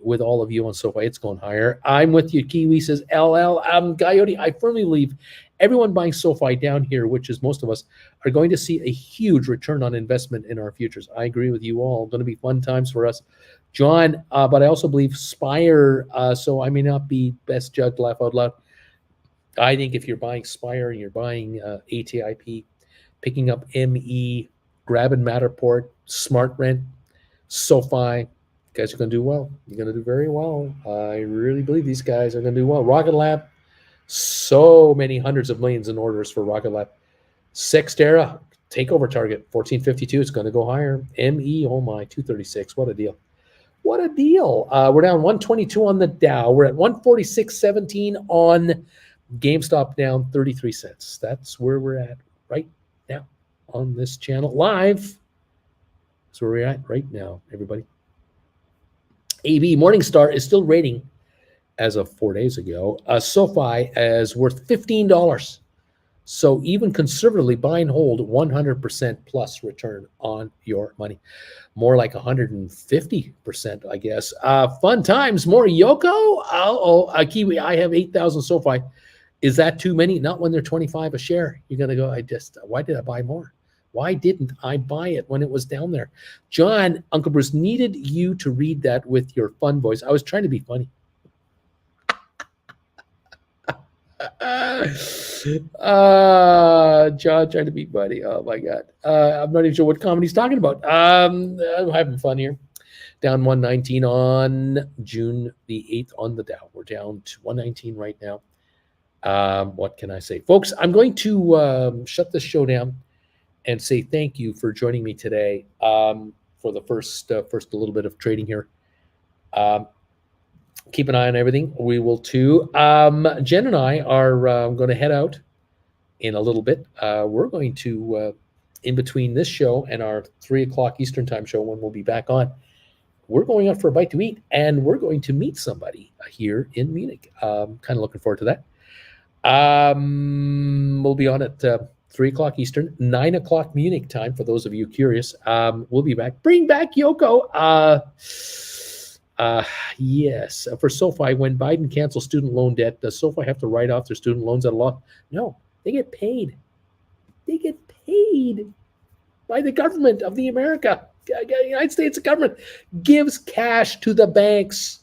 with all of you on SoFi. It's going higher. I'm with you. Kiwi says LL. Coyote, I firmly believe everyone buying SoFi down here, which is most of us, are going to see a huge return on investment in our futures. I agree with you all. Going to be fun times for us. John, but I also believe Spire, so I may not be best judge, laugh out loud. I think if you're buying Spire and you're buying ATIP, picking up ME, grabbing Matterport, SmartRent, SoFi, guys are going to do well. You're going to do very well. I really believe these guys are going to do well. Rocket Lab, so many hundreds of millions in orders for Rocket Lab. Sextera, takeover target, 1452. It's going to go higher. ME, oh my, 236. What a deal. What a deal. We're down 122 on the Dow. We're at 146.17 on GameStop, down 33 cents. That's where we're at right now on this channel live. That's where we're at right now, everybody. AB Morningstar is still rating as of 4 days ago. SoFi is worth $15. So even conservatively, buy and hold 100% plus return on your money. More like 150%, I guess. Fun times, more Yoko. Kiwi, I have 8,000 SoFi. Is that too many? Not when they're 25 a share. You're going to go, why did I buy more? Why didn't I buy it when it was down there? John, Uncle Bruce, needed you to read that with your fun voice. I was trying to be funny. John trying to be funny. Oh my God. I'm not even sure what comedy he's talking about. I'm having fun here. Down 119 on June the 8th on the Dow. We're down to 119 right now. What can I say? Folks, I'm going to shut this show down and say thank you for joining me today for the first little bit of trading here. Keep an eye on everything. We will too. Jen and I are going to head out in a little bit. We're going to, in between this show and our 3 o'clock Eastern time show when we'll be back on, we're going out for a bite to eat, and we're going to meet somebody here in Munich. Kind of looking forward to that. We'll be on at 3 o'clock Eastern, 9 o'clock Munich time, for those of you curious. We'll be back. Bring back Yoko. Yes. For SoFi, when Biden cancels student loan debt, does SoFi have to write off their student loans at a loss? No, they get paid. They get paid. by the government of the United States government gives cash to the banks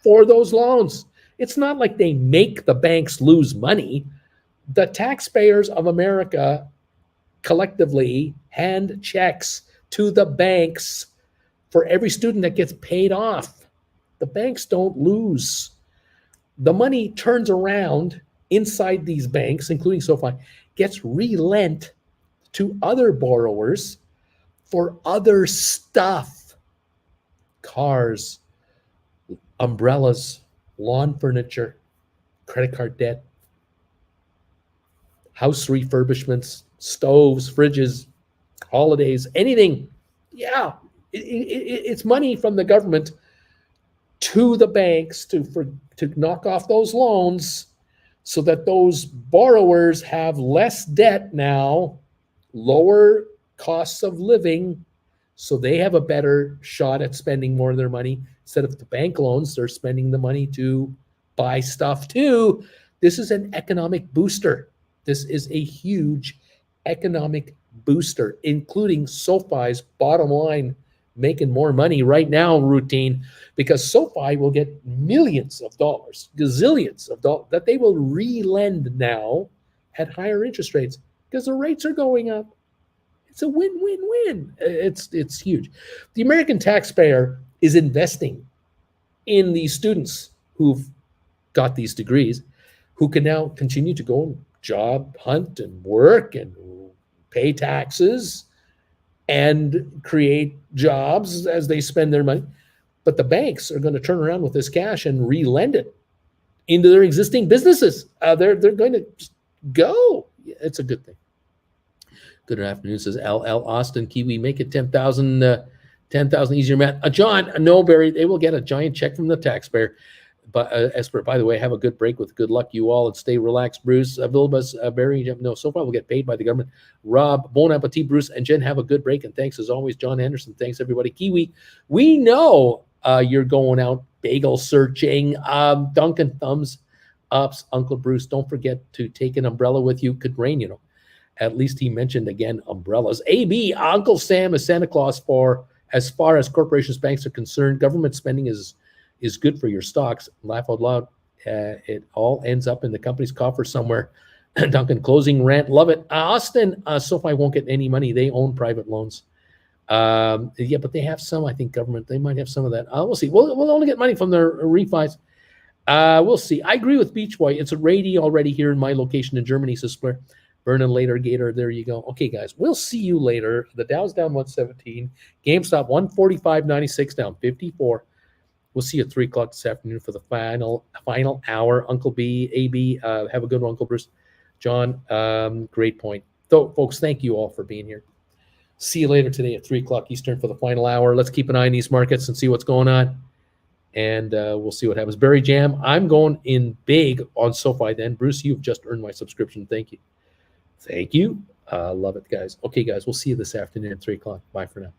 for those loans. It's not like they make the banks lose money. The taxpayers of America collectively hand checks to the banks for every student that gets paid off. The banks don't lose. The money turns around inside these banks, including SoFi, gets relent to other borrowers for other stuff: cars, umbrellas, lawn furniture, credit card debt, house refurbishments, stoves, fridges, holidays, anything. Yeah, it's money from the government to the banks to knock off those loans so that those borrowers have less debt now, lower costs of living, so they have a better shot at spending more of their money. Instead of the bank loans, they're spending the money to buy stuff too. This is an economic booster. This is a huge economic booster, including SoFi's bottom line making more money right now routine, because SoFi will get millions of dollars, gazillions of dollars that they will re-lend now at higher interest rates because the rates are going up. It's a win-win-win. It's huge. The American taxpayer is investing in these students who've got these degrees, who can now continue to go and job hunt and work and pay taxes and create jobs as they spend their money. But the banks are going to turn around with this cash and re-lend it into their existing businesses. They're going to just go. It's a good thing. Good afternoon, says LL Austin. Kiwi, make it 10,000 easier, Matt. John, no, Barry, they will get a giant check from the taxpayer. But Esper, by the way, have a good break with good luck, you all, and stay relaxed. Bruce, Vilbas, Barry, no, so far we'll get paid by the government. Rob, bon appetit, Bruce, and Jen, have a good break. And thanks as always, John Anderson. Thanks, everybody. Kiwi, we know you're going out bagel searching. Duncan, thumbs ups. Uncle Bruce, don't forget to take an umbrella with you. Could rain, you know. At least he mentioned again umbrellas. AB, Uncle Sam is Santa Claus for as far as corporations, banks are concerned. Government spending is good for your stocks. Laugh out loud. It all ends up in the company's coffer somewhere. Duncan, closing rant. Love it. Austin, SoFi won't get any money. They own private loans. Yeah, but they have some, I think, government. They might have some of that. We'll see. We'll only get money from their refis. We'll see. I agree with Beach Boy. It's already here in my location in Germany, says Blair. Vernon later, Gator. There you go. Okay, guys, we'll see you later. The Dow's down 117. GameStop 145.96 down 54. We'll see you at 3 o'clock this afternoon for the final hour. Uncle B, AB, have a good one, Uncle Bruce. John, great point. So, folks, thank you all for being here. See you later today at 3 o'clock Eastern for the final hour. Let's keep an eye on these markets and see what's going on. And we'll see what happens. Barry Jam, I'm going in big on SoFi then. Bruce, you've just earned my subscription. Thank you. Thank you. Love it, guys. Okay, guys, we'll see you this afternoon at 3 o'clock. Bye for now.